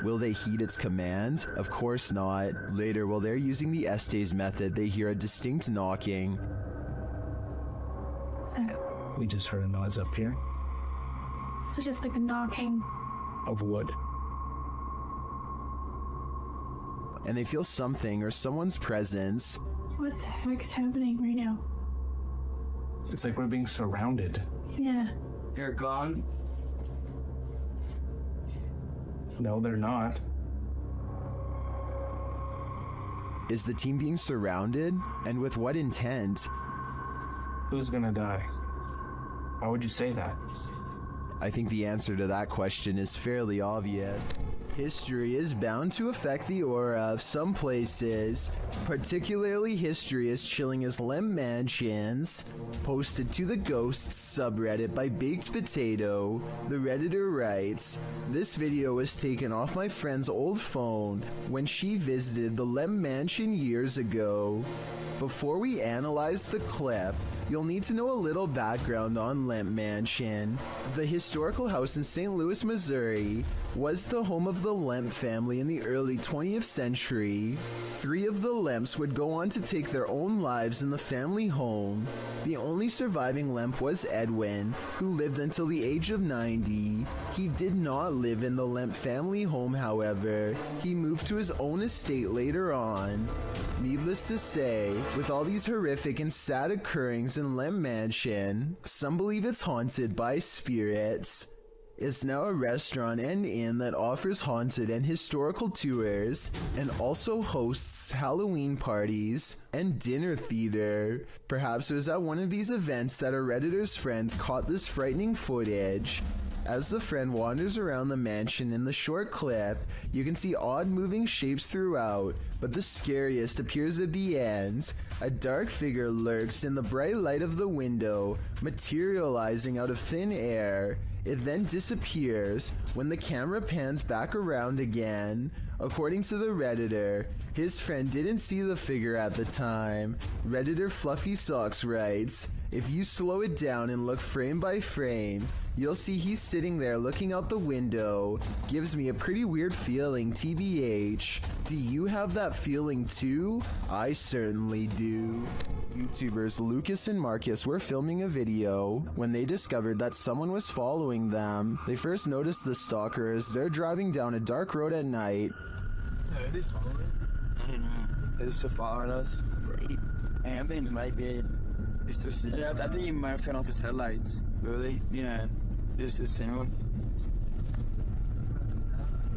Will they heed its command? Of course not. Later, while they're using the Estes method, they hear a distinct knocking. So, We just heard a noise up here. it's just like a knocking. Of wood. And they feel something or someone's presence. What the heck is happening right now? It's like we're being surrounded. Yeah. They're gone. No, they're not. Is the team being surrounded? And with what intent? Who's gonna die? Why would you say that? I think the answer to that question is fairly obvious. History is bound to affect the aura of some places. Particularly history is chilling as Lemp Mansions. Posted to the Ghosts subreddit by Baked Potato, the Redditor writes, "This video was taken off my friend's old phone when she visited the Lemp Mansion years ago. Before we analyze the clip, you'll need to know a little background on Lemp Mansion. The historical house in St. Louis, Missouri, was the home of the Lemp family in the early 20th century. 3 of the Lemps would go on to take their own lives in the family home. The only surviving Lemp was Edwin, who lived until the age of 90. He did not live in the Lemp family home, however. He moved to his own estate later on. Needless to say, with all these horrific and sad occurrings in Lemp Mansion, some believe it's haunted by spirits. It's now a restaurant and inn that offers haunted and historical tours, and also hosts Halloween parties and dinner theater. Perhaps it was at one of these events that a Redditor's friend caught this frightening footage. As the friend wanders around the mansion in the short clip, you can see odd moving shapes throughout, but the scariest appears at the end. A dark figure lurks in the bright light of the window, materializing out of thin air. It then disappears when the camera pans back around again. According to the Redditor, his friend didn't see the figure at the time. Redditor Fluffy Socks writes, "If you slow it down and look frame by frame, you'll see he's sitting there looking out the window. Gives me a pretty weird feeling, TBH. Do you have that feeling too? I certainly do." YouTubers Lucas and Marcus were filming a video when they discovered that someone was following them. They first noticed the stalker as they're driving down a dark road at night. Is he following? I don't know. Is he following us? I think it might be. It's just, yeah, I think he might have turned off his headlights. Really? Yeah. Just the same.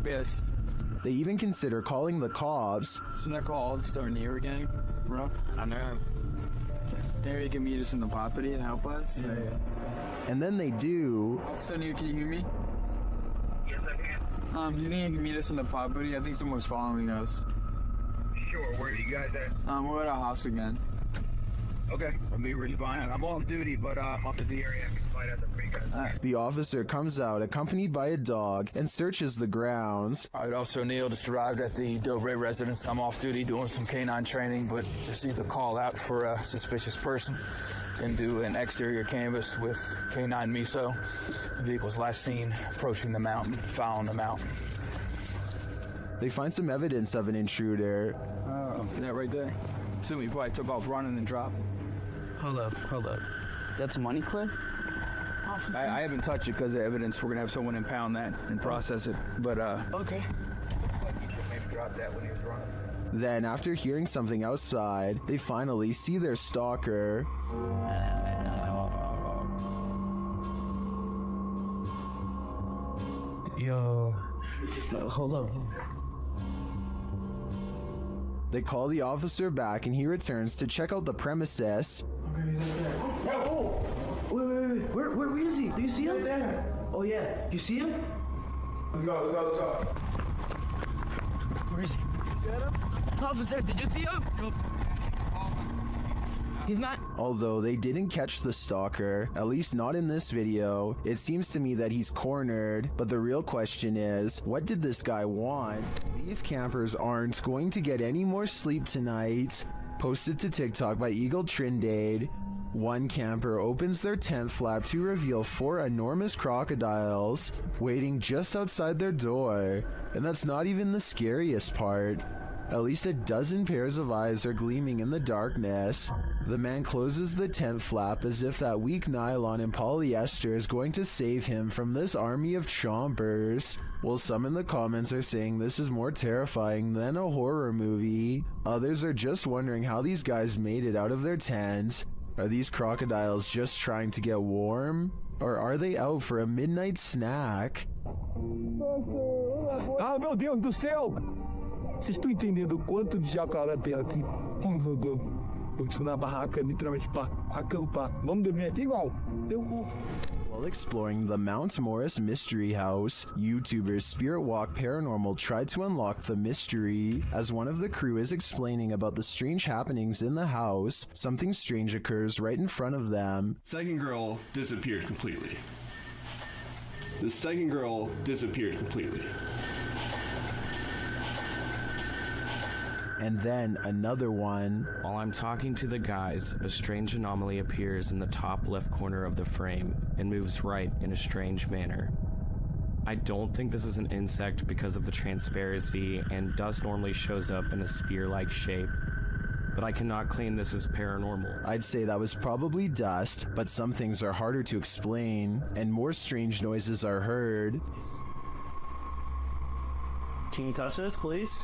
Yes. They even consider calling the cops. Shouldn't I call Officer near again, bro? I know. Maybe you can meet us in the property and help us? Yeah. And then they do. Officer Near, can you hear me? Yes, I can. Do you think you can meet us in the property? I think someone's following us. Sure, where are you guys at? We're at our house again. Okay, I'll be really fine. I'm on duty, but I'm up to the area. I can find out the free guys. The officer comes out accompanied by a dog and searches the grounds. All right, Officer O'Neill just arrived at the Delray residence. I'm off duty doing some canine training, but received a call out for a suspicious person and do an exterior canvass with canine miso. The vehicle was last seen approaching the mountain, following the mountain. They find some evidence of an intruder. That right there. Assume he probably took off running and dropped. Hold up. That's a money clip? I haven't touched it because of evidence. We're going to have someone impound that and process it. But, Okay. Looks like he maybe dropped that when he was running. Then, after hearing something outside, they finally see their stalker. Yo. Hold up. They call the officer back and he returns to check out the premises. Oh! Wait. Where is he? Do you see him? There. Oh, yeah. You see him? Let's go. Where is he? Officer, did you see him? He's not. Although they didn't catch the stalker, at least not in this video, it seems to me that he's cornered, but the real question is, what did this guy want? These campers aren't going to get any more sleep tonight. Posted to TikTok by Eagle Trindade. One camper opens their tent flap to reveal 4 enormous crocodiles waiting just outside their door. And that's not even the scariest part. At least a dozen pairs of eyes are gleaming in the darkness. The man closes the tent flap as if that weak nylon and polyester is going to save him from this army of chompers. While some in the comments are saying this is more terrifying than a horror movie, others are just wondering how these guys made it out of their tent. Are these crocodiles just trying to get warm? Or are they out for a midnight snack? Ah, meu Deus do céu! Vocês estão entendendo o quanto de jacaré tem aqui? Eu estou na barraca, literalmente, para acampar. Vamos dormir aqui igual? While exploring the Mount Morris Mystery House, YouTuber Spirit Walk Paranormal tried to unlock the mystery. As one of the crew is explaining about the strange happenings in the house, something strange occurs right in front of them. Second girl disappeared completely. The second girl disappeared completely. And then another one. While I'm talking to the guys, a strange anomaly appears in the top left corner of the frame and moves right in a strange manner. I don't think this is an insect because of the transparency, and dust normally shows up in a sphere-like shape, but I cannot claim this is paranormal. I'd say that was probably dust, but some things are harder to explain, and more strange noises are heard. Can you touch this, please?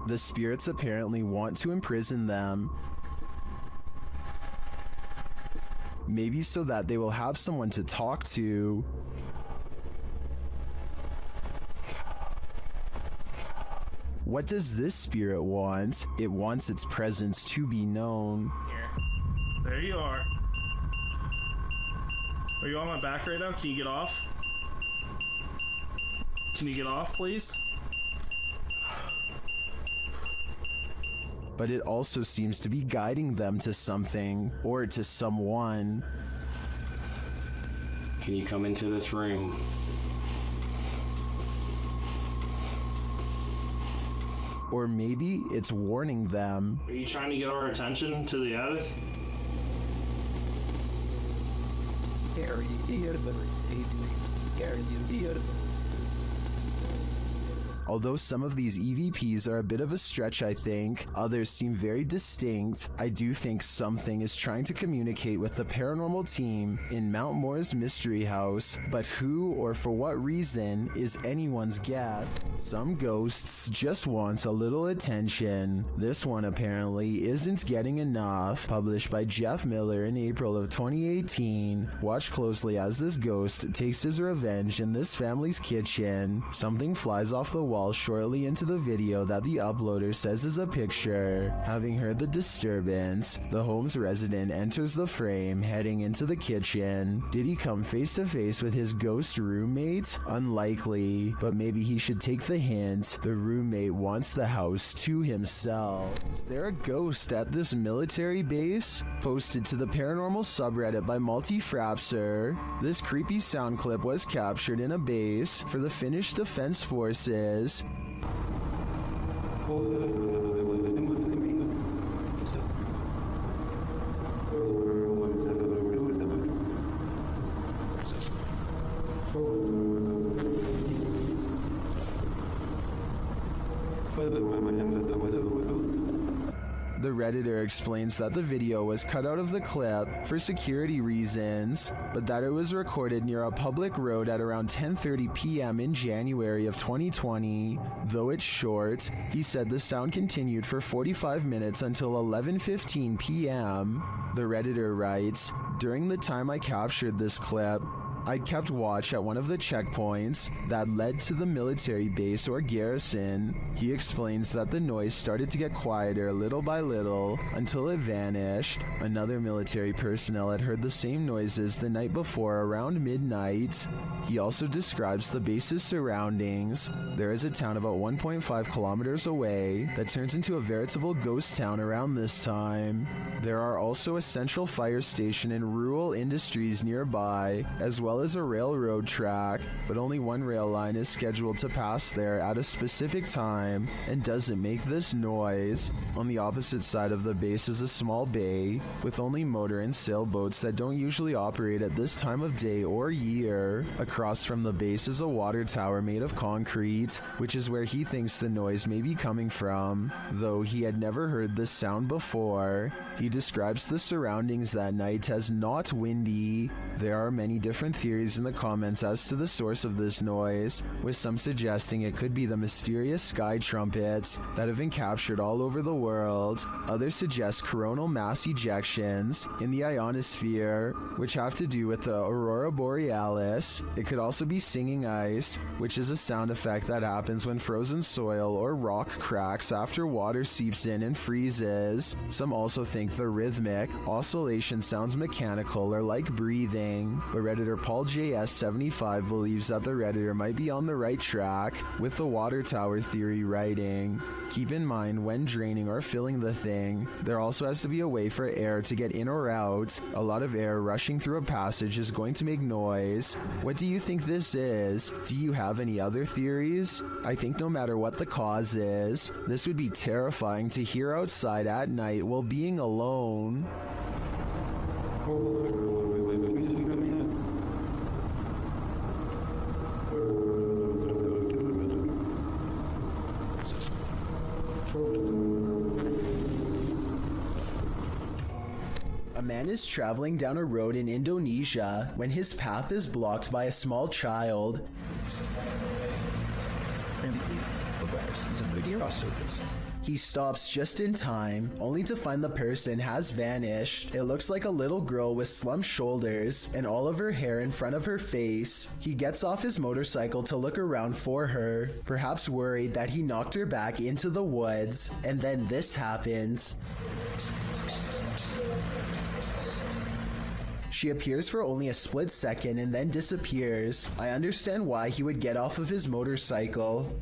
The spirits apparently want to imprison them. Maybe so that they will have someone to talk to. What does this spirit want? It wants its presence to be known. Here. There you are. Are you on my back right now? Can you get off? Can you get off, please? But it also seems to be guiding them to something, or to someone. Can you come into this room? Or maybe it's warning them. Are you trying to get our attention to the attic? Although some of these EVPs are a bit of a stretch, I think, others seem very distinct, I do think something is trying to communicate with the paranormal team in Mount Moore's Mystery House, but who or for what reason is anyone's guess. Some ghosts just want a little attention. This one apparently isn't getting enough. Published by Jeff Miller in April of 2018. Watch closely as this ghost takes his revenge in this family's kitchen. Something flies off the wall shortly into the video that the uploader says is a picture. Having heard the disturbance, the home's resident enters the frame, heading into the kitchen. Did he come face to face with his ghost roommate? Unlikely, but maybe he should take the hint. The roommate wants the house to himself. Is there a ghost at this military base? Posted to the paranormal subreddit by Multi-Frapser. This creepy sound clip was captured in a base for the Finnish Defense Forces. The Redditor explains that the video was cut out of the clip for security reasons, but that it was recorded near a public road at around 10:30 p.m. in January of 2020. Though it's short, he said the sound continued for 45 minutes until 11:15 p.m. The Redditor writes, "During the time I captured this clip, I kept watch at one of the checkpoints that led to the military base or garrison. He explains that the noise started to get quieter little by little until it vanished. Another military personnel had heard the same noises the night before around midnight. He also describes the base's surroundings. There is a town about 1.5 kilometers away that turns into a veritable ghost town around this time. There are also a central fire station and rural industries nearby, as well as a railroad track, but only one rail line is scheduled to pass there at a specific time and doesn't make this noise. On the opposite side of the base is a small bay with only motor and sailboats that don't usually operate at this time of day or year. Across from the base is a water tower made of concrete, which is where he thinks the noise may be coming from, though he had never heard this sound before. He describes the surroundings that night as not windy. There are many different theories in the comments as to the source of this noise, with some suggesting it could be the mysterious sky trumpets that have been captured all over the world. Others suggest coronal mass ejections in the ionosphere, which have to do with the aurora borealis. It could also be singing ice, which is a sound effect that happens when frozen soil or rock cracks after water seeps in and freezes. Some also think the rhythmic oscillation sounds mechanical or like breathing, but Redditor Paul JS75 believes that the Redditor might be on the right track with the water tower theory writing. Keep in mind, when draining or filling the thing, there also has to be a way for air to get in or out. A lot of air rushing through a passage is going to make noise. What do you think this is? Do you have any other theories? I think no matter what the cause is, this would be terrifying to hear outside at night while being alone. A man is traveling down a road in Indonesia when his path is blocked by a small child. He stops just in time, only to find the person has vanished. It looks like a little girl with slumped shoulders and all of her hair in front of her face. He gets off his motorcycle to look around for her, perhaps worried that he knocked her back into the woods, and then this happens. She appears for only a split second and then disappears. I understand why he would get off of his motorcycle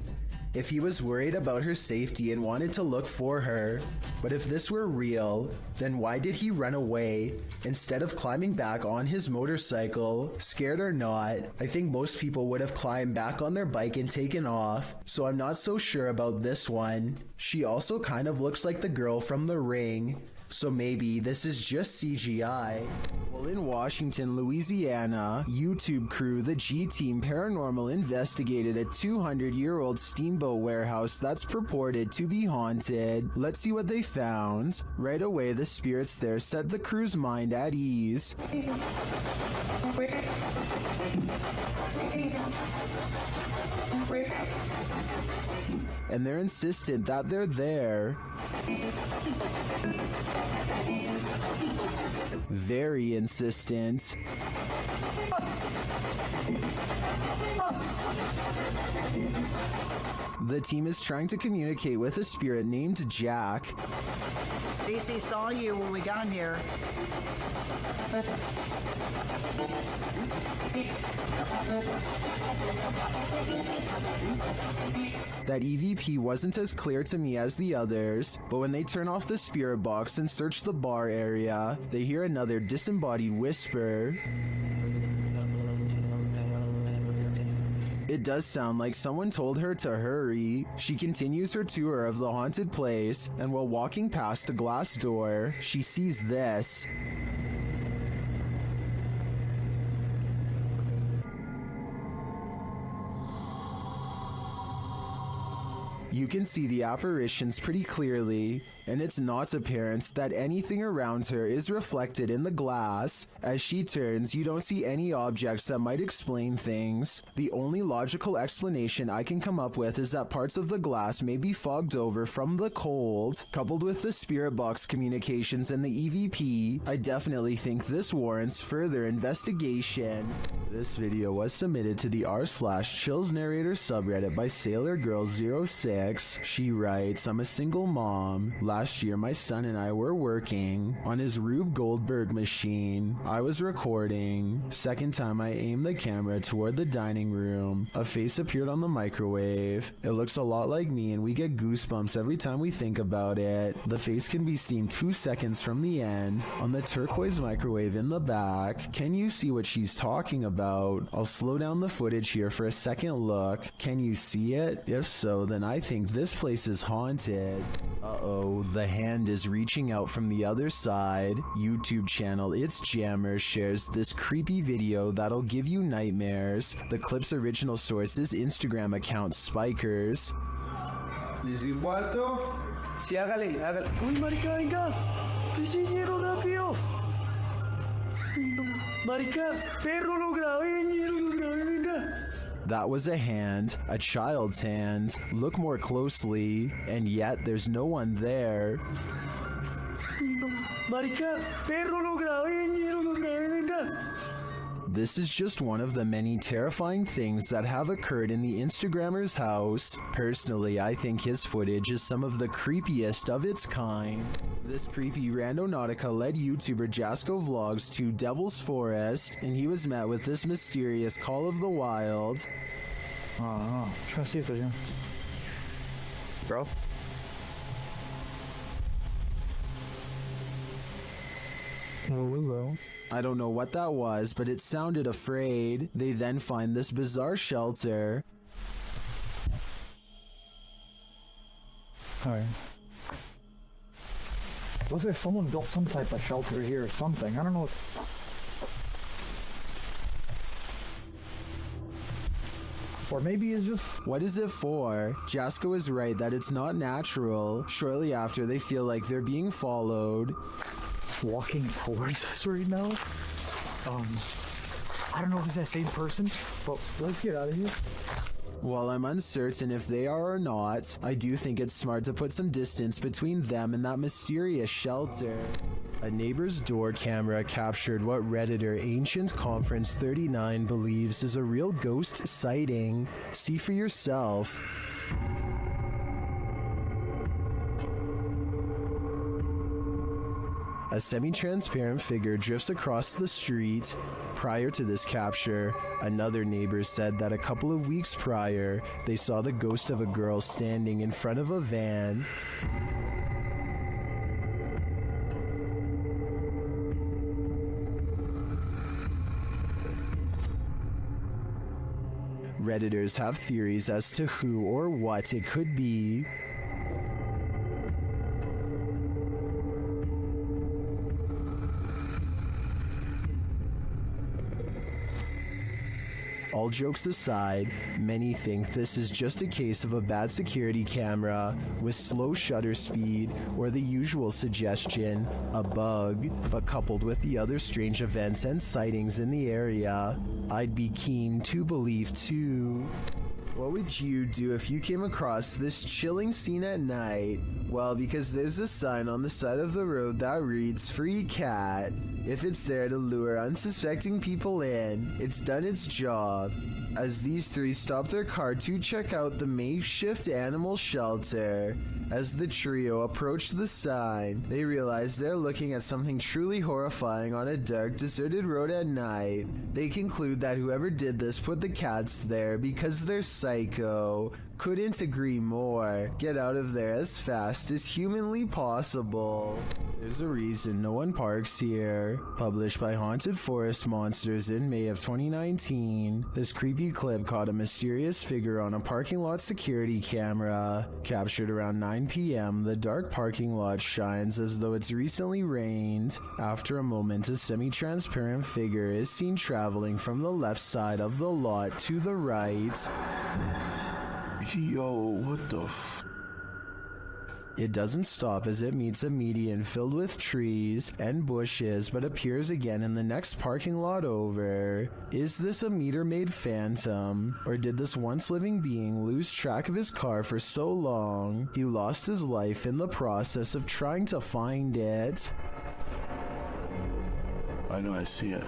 if he was worried about her safety and wanted to look for her. But if this were real, then why did he run away instead of climbing back on his motorcycle? Scared or not, I think most people would have climbed back on their bike and taken off, so I'm not so sure about this one. She also kind of looks like the girl from The Ring, so maybe this is just CGI. Well, in Washington, Louisiana, YouTube crew The G-Team Paranormal investigated a 200-year-old steamboat warehouse that's purported to be haunted. Let's see what they found. Right away, the spirits there set the crew's mind at ease. And they're insistent that they're there. Very insistent. The team is trying to communicate with a spirit named Jack. Stacy saw you when we got here. That EVP wasn't as clear to me as the others, but when they turn off the spirit box and search the bar area, they hear another disembodied whisper. It does sound like someone told her to hurry. She continues her tour of the haunted place, and while walking past a glass door, she sees this. You can see the apparitions pretty clearly, and it's not apparent that anything around her is reflected in the glass. As she turns, you don't see any objects that might explain things. The only logical explanation I can come up with is that parts of the glass may be fogged over from the cold. Coupled with the spirit box communications and the EVP, I definitely think this warrants further investigation. This video was submitted to the r/chills narrator subreddit by SailorGirl06. She writes, I'm a single mom. Last year my son and I were working on his Rube Goldberg machine. I was recording. Second time I aimed the camera toward the dining room. A face appeared on the microwave. It looks a lot like me and we get goosebumps every time we think about it. The face can be seen 2 seconds from the end on the turquoise microwave in the back. Can you see what she's talking about? I'll slow down the footage here for a second look. Can you see it? If so, then I think this place is haunted. Uh-oh, the hand is reaching out from the other side. YouTube channel It's Jammer shares this creepy video that'll give you nightmares. The clip's original source is Instagram account Spikers. ¿Listo, cuarto? Sí, hágale. Uy, marica, venga. ¿Qué siguieron rápido? Marica, perro, lo grabé, venga. That was a hand, a child's hand. Look more closely, and yet there's no one there. Marica, perro, lo grabé, venga. This is just one of the many terrifying things that have occurred in the Instagrammer's house. Personally, I think his footage is some of the creepiest of its kind. This creepy Randonautica led YouTuber Jasko Vlogs to Devil's Forest, and he was met with this mysterious call of the wild. I'm trying to see if there's Bro? What was that? I don't know what that was, but it sounded afraid. They then find this bizarre shelter. Alright. Looks like someone built some type of shelter here or something. I don't know. Or maybe it's just... What is it for? Jasko is right that it's not natural. Shortly after, they feel like they're being followed. Walking towards us right now. I don't know if it's that same person, but let's get out of here. While I'm uncertain if they are or not, I do think it's smart to put some distance between them and that mysterious shelter. A neighbor's door camera captured what Redditor Ancient Conference 39 believes is a real ghost sighting. See for yourself. A semi-transparent figure drifts across the street. Prior to this capture, another neighbor said that a couple of weeks prior, they saw the ghost of a girl standing in front of a van. Redditors have theories as to who or what it could be. All jokes aside, many think this is just a case of a bad security camera with slow shutter speed or the usual suggestion, a bug, but coupled with the other strange events and sightings in the area, I'd be keen to believe too. What would you do if you came across this chilling scene at night? Well, because there's a sign on the side of the road that reads "Free Cat." If it's there to lure unsuspecting people in, it's done its job. As these three stop their car to check out the makeshift animal shelter, as the trio approach the sign, they realize they're looking at something truly horrifying on a dark, deserted road at night. They conclude that whoever did this put the cats there because they're psycho. Couldn't agree more. Get out of there as fast as humanly possible. There's a reason no one parks here. Published by Haunted Forest Monsters in May of 2019. This creepy clip caught a mysterious figure on a parking lot security camera. Captured around 9 p.m., the dark parking lot shines as though it's recently rained. After a moment, a semi-transparent figure is seen traveling from the left side of the lot to the right. Yo, what the f... It doesn't stop as it meets a median filled with trees and bushes, but appears again in the next parking lot over. Is this a meter-made phantom? Or did this once living being lose track of his car for so long, he lost his life in the process of trying to find it? I know I see it.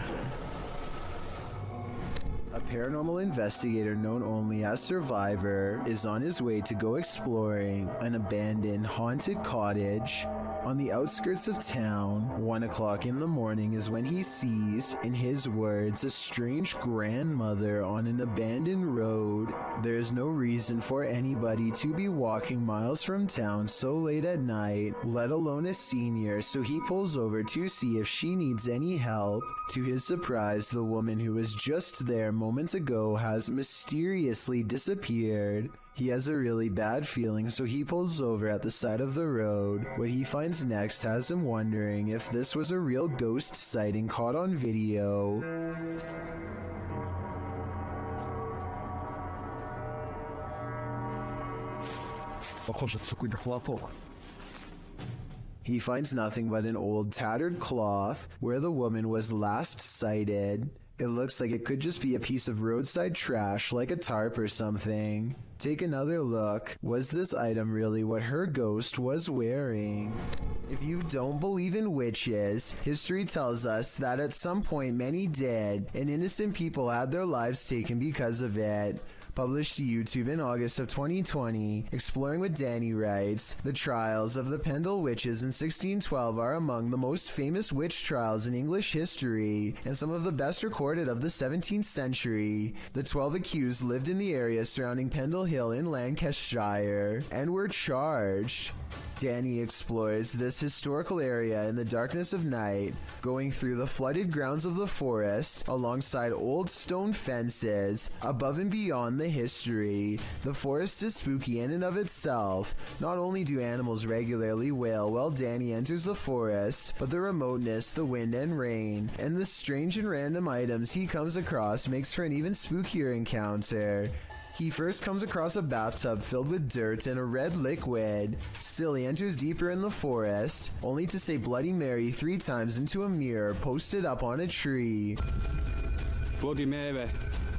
paranormal investigator known only as Survivor is on his way to go exploring an abandoned haunted cottage on the outskirts of town. 1 o'clock in the morning is when he sees, in his words, a strange grandmother on an abandoned road. There is no reason for anybody to be walking miles from town so late at night, let alone a senior, so he pulls over to see if she needs any help. To his surprise, the woman who was just there moments ago has mysteriously disappeared. He has a really bad feeling, so he pulls over at the side of the road. What he finds next has him wondering if this was a real ghost sighting caught on video. He finds nothing but an old tattered cloth where the woman was last sighted. It looks like it could just be a piece of roadside trash like a tarp or something. Take another look. Was this item really what her ghost was wearing? If you don't believe in witches, history tells us that at some point many did, and innocent people had their lives taken because of it. Published to YouTube in August of 2020, Exploring with Danny writes, "The trials of the Pendle witches in 1612 are among the most famous witch trials in English history, and some of the best recorded of the 17th century. The 12 accused lived in the area surrounding Pendle Hill in Lancashire, and were charged." Danny explores this historical area in the darkness of night, going through the flooded grounds of the forest, alongside old stone fences, above and beyond the history. The forest is spooky in and of itself. Not only do animals regularly wail while Danny enters the forest, but the remoteness, the wind and rain, and the strange and random items he comes across makes for an even spookier encounter. He first comes across a bathtub filled with dirt and a red liquid. Still, he enters deeper in the forest, only to say Bloody Mary 3 times into a mirror posted up on a tree. Bloody Mary,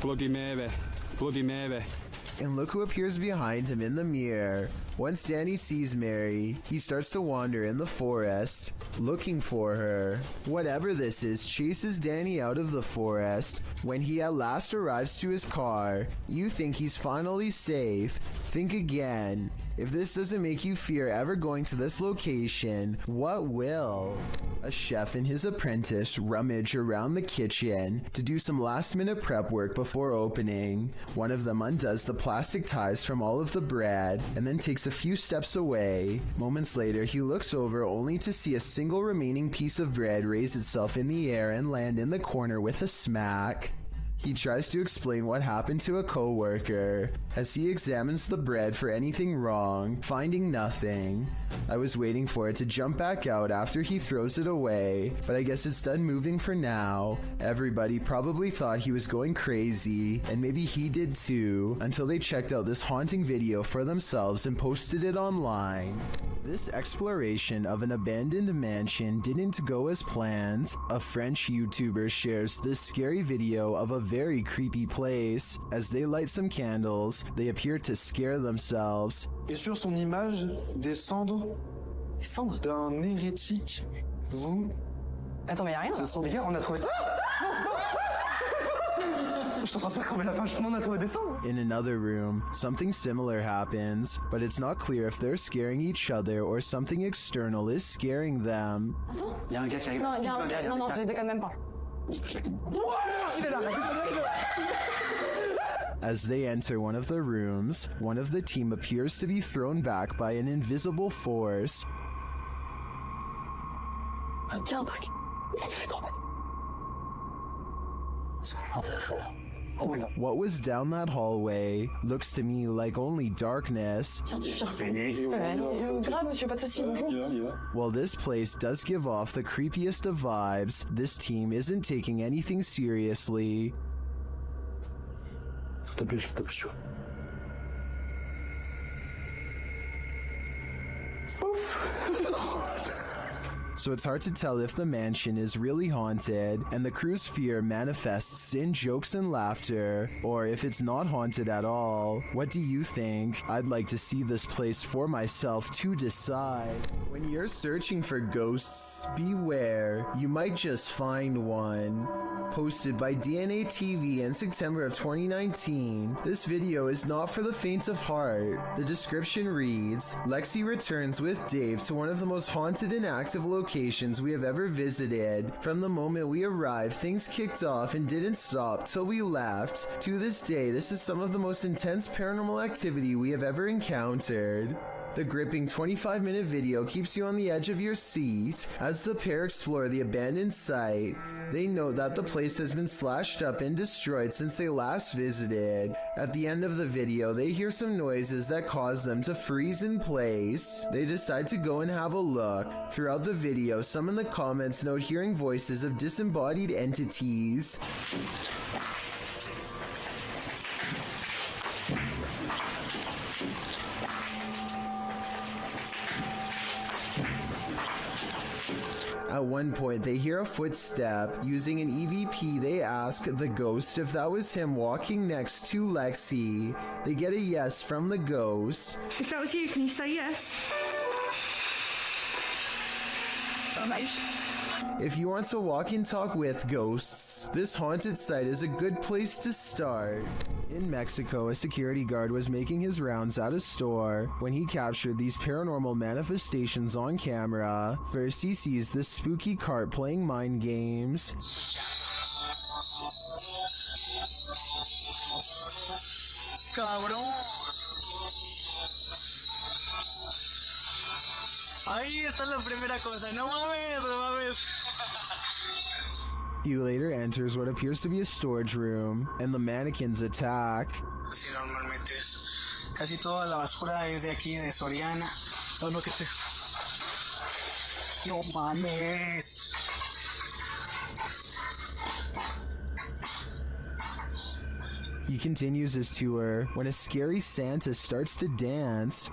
Bloody Mary, Bloody Mary. And look who appears behind him in the mirror. Once Danny sees Mary, he starts to wander in the forest, looking for her. Whatever this is chases Danny out of the forest. When he at last arrives to his car, you think he's finally safe. Think again. If this doesn't make you fear ever going to this location, what will? A chef and his apprentice rummage around the kitchen to do some last-minute prep work before opening. One of them undoes the plastic ties from all of the bread and then takes a few steps away. Moments later, he looks over only to see a single remaining piece of bread raise itself in the air and land in the corner with a smack. He tries to explain what happened to a co-worker as he examines the bread for anything wrong, finding nothing. I was waiting for it to jump back out after he throws it away, but I guess it's done moving for now. Everybody probably thought he was going crazy, and maybe he did too, until they checked out this haunting video for themselves and posted it online. This exploration of an abandoned mansion didn't go as planned. A French YouTuber shares this scary video of a very creepy place. As they light some candles, they appear to scare themselves. Et sur son image, des cendres d'un hérétique. Vous... Attends, mais y'a rien. Ce sont... Les gars, on a trouvé... In another room, something similar happens, but it's not clear if they're scaring each other or something external is scaring them. Non, non, je déconne même pas. As they enter one of the rooms, one of the team appears to be thrown back by an invisible force. Tiens, un truc. Elle fait trop mal. What was down that hallway looks to me like only darkness. While this place does give off the creepiest of vibes, this team isn't taking anything seriously. so it's hard to tell if the mansion is really haunted and the crew's fear manifests in jokes and laughter, or if it's not haunted at all. What do you think? I'd like to see this place for myself to decide. When you're searching for ghosts, beware, you might just find one. Posted by DNA TV in September of 2019, this video is not for the faint of heart. The description reads, Lexi returns with Dave to one of the most haunted and active locations we have ever visited. From the moment we arrived, things kicked off and didn't stop till we left. To this day, this is some of the most intense paranormal activity we have ever encountered. The gripping 25-minute video keeps you on the edge of your seat as the pair explore the abandoned site. They note that the place has been slashed up and destroyed since they last visited. At the end of the video, they hear some noises that cause them to freeze in place. They decide to go and have a look. Throughout the video, some in the comments note hearing voices of disembodied entities. At one point, they hear a footstep. Using an EVP, they ask the ghost if that was him walking next to Lexi. They get a yes from the ghost. If that was you, can you say yes? If you want to walk and talk with ghosts, this haunted site is a good place to start. In Mexico, a security guard was making his rounds at a store when he captured these paranormal manifestations on camera. First, he sees this spooky cart playing mind games. Cabrón. Ahí está la primera cosa. No mames, no mames. He later enters what appears to be a storage room, and the mannequins attack. Sí, normalmente es casi toda la basura es de aquí, de Soriana. No, no, que te... No mames. He continues his tour when a scary Santa starts to dance.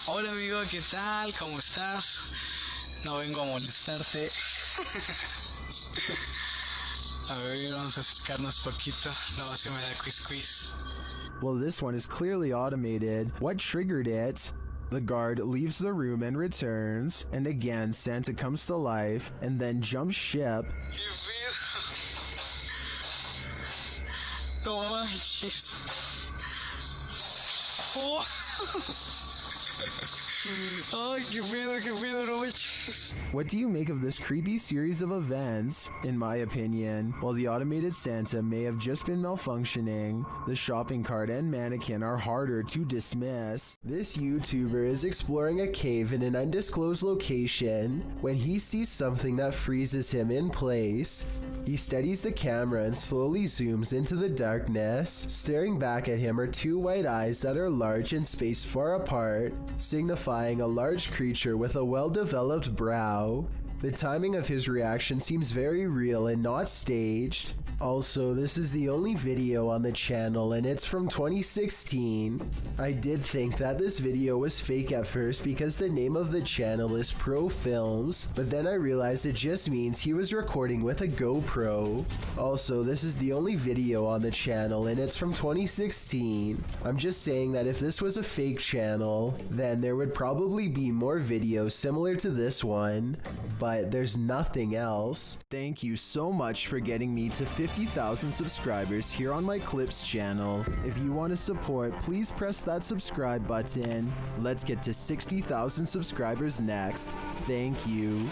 Hola amigo, ¿qué tal? ¿Cómo estás? No vengo a molestarte. A ver, vamos a acercarnos poquito. No, se me da quiz. Well, this one is clearly automated. What triggered it? The guard leaves the room and returns, and again Santa comes to life and then jumps ship. No manches. Oh. Ay, qué pedo, no manches. What do you make of this creepy series of events? In my opinion, while the automated Santa may have just been malfunctioning, the shopping cart and mannequin are harder to dismiss. This YouTuber is exploring a cave in an undisclosed location when he sees something that freezes him in place. He steadies the camera and slowly zooms into the darkness. Staring back at him are two white eyes that are large and spaced far apart, signifying a large creature with a well-developed brow. The timing of his reaction seems very real and not staged. Also, this is the only video on the channel and it's from 2016. I did think that this video was fake at first because the name of the channel is Pro Films, but then I realized it just means he was recording with a GoPro. Also, this is the only video on the channel and it's from 2016. I'm just saying that if this was a fake channel, then there would probably be more videos similar to this one, but there's nothing else. Thank you so much for getting me to 50,000 subscribers here on my Clips channel. If you want to support, please press that subscribe button. Let's get to 60,000 subscribers next. Thank you.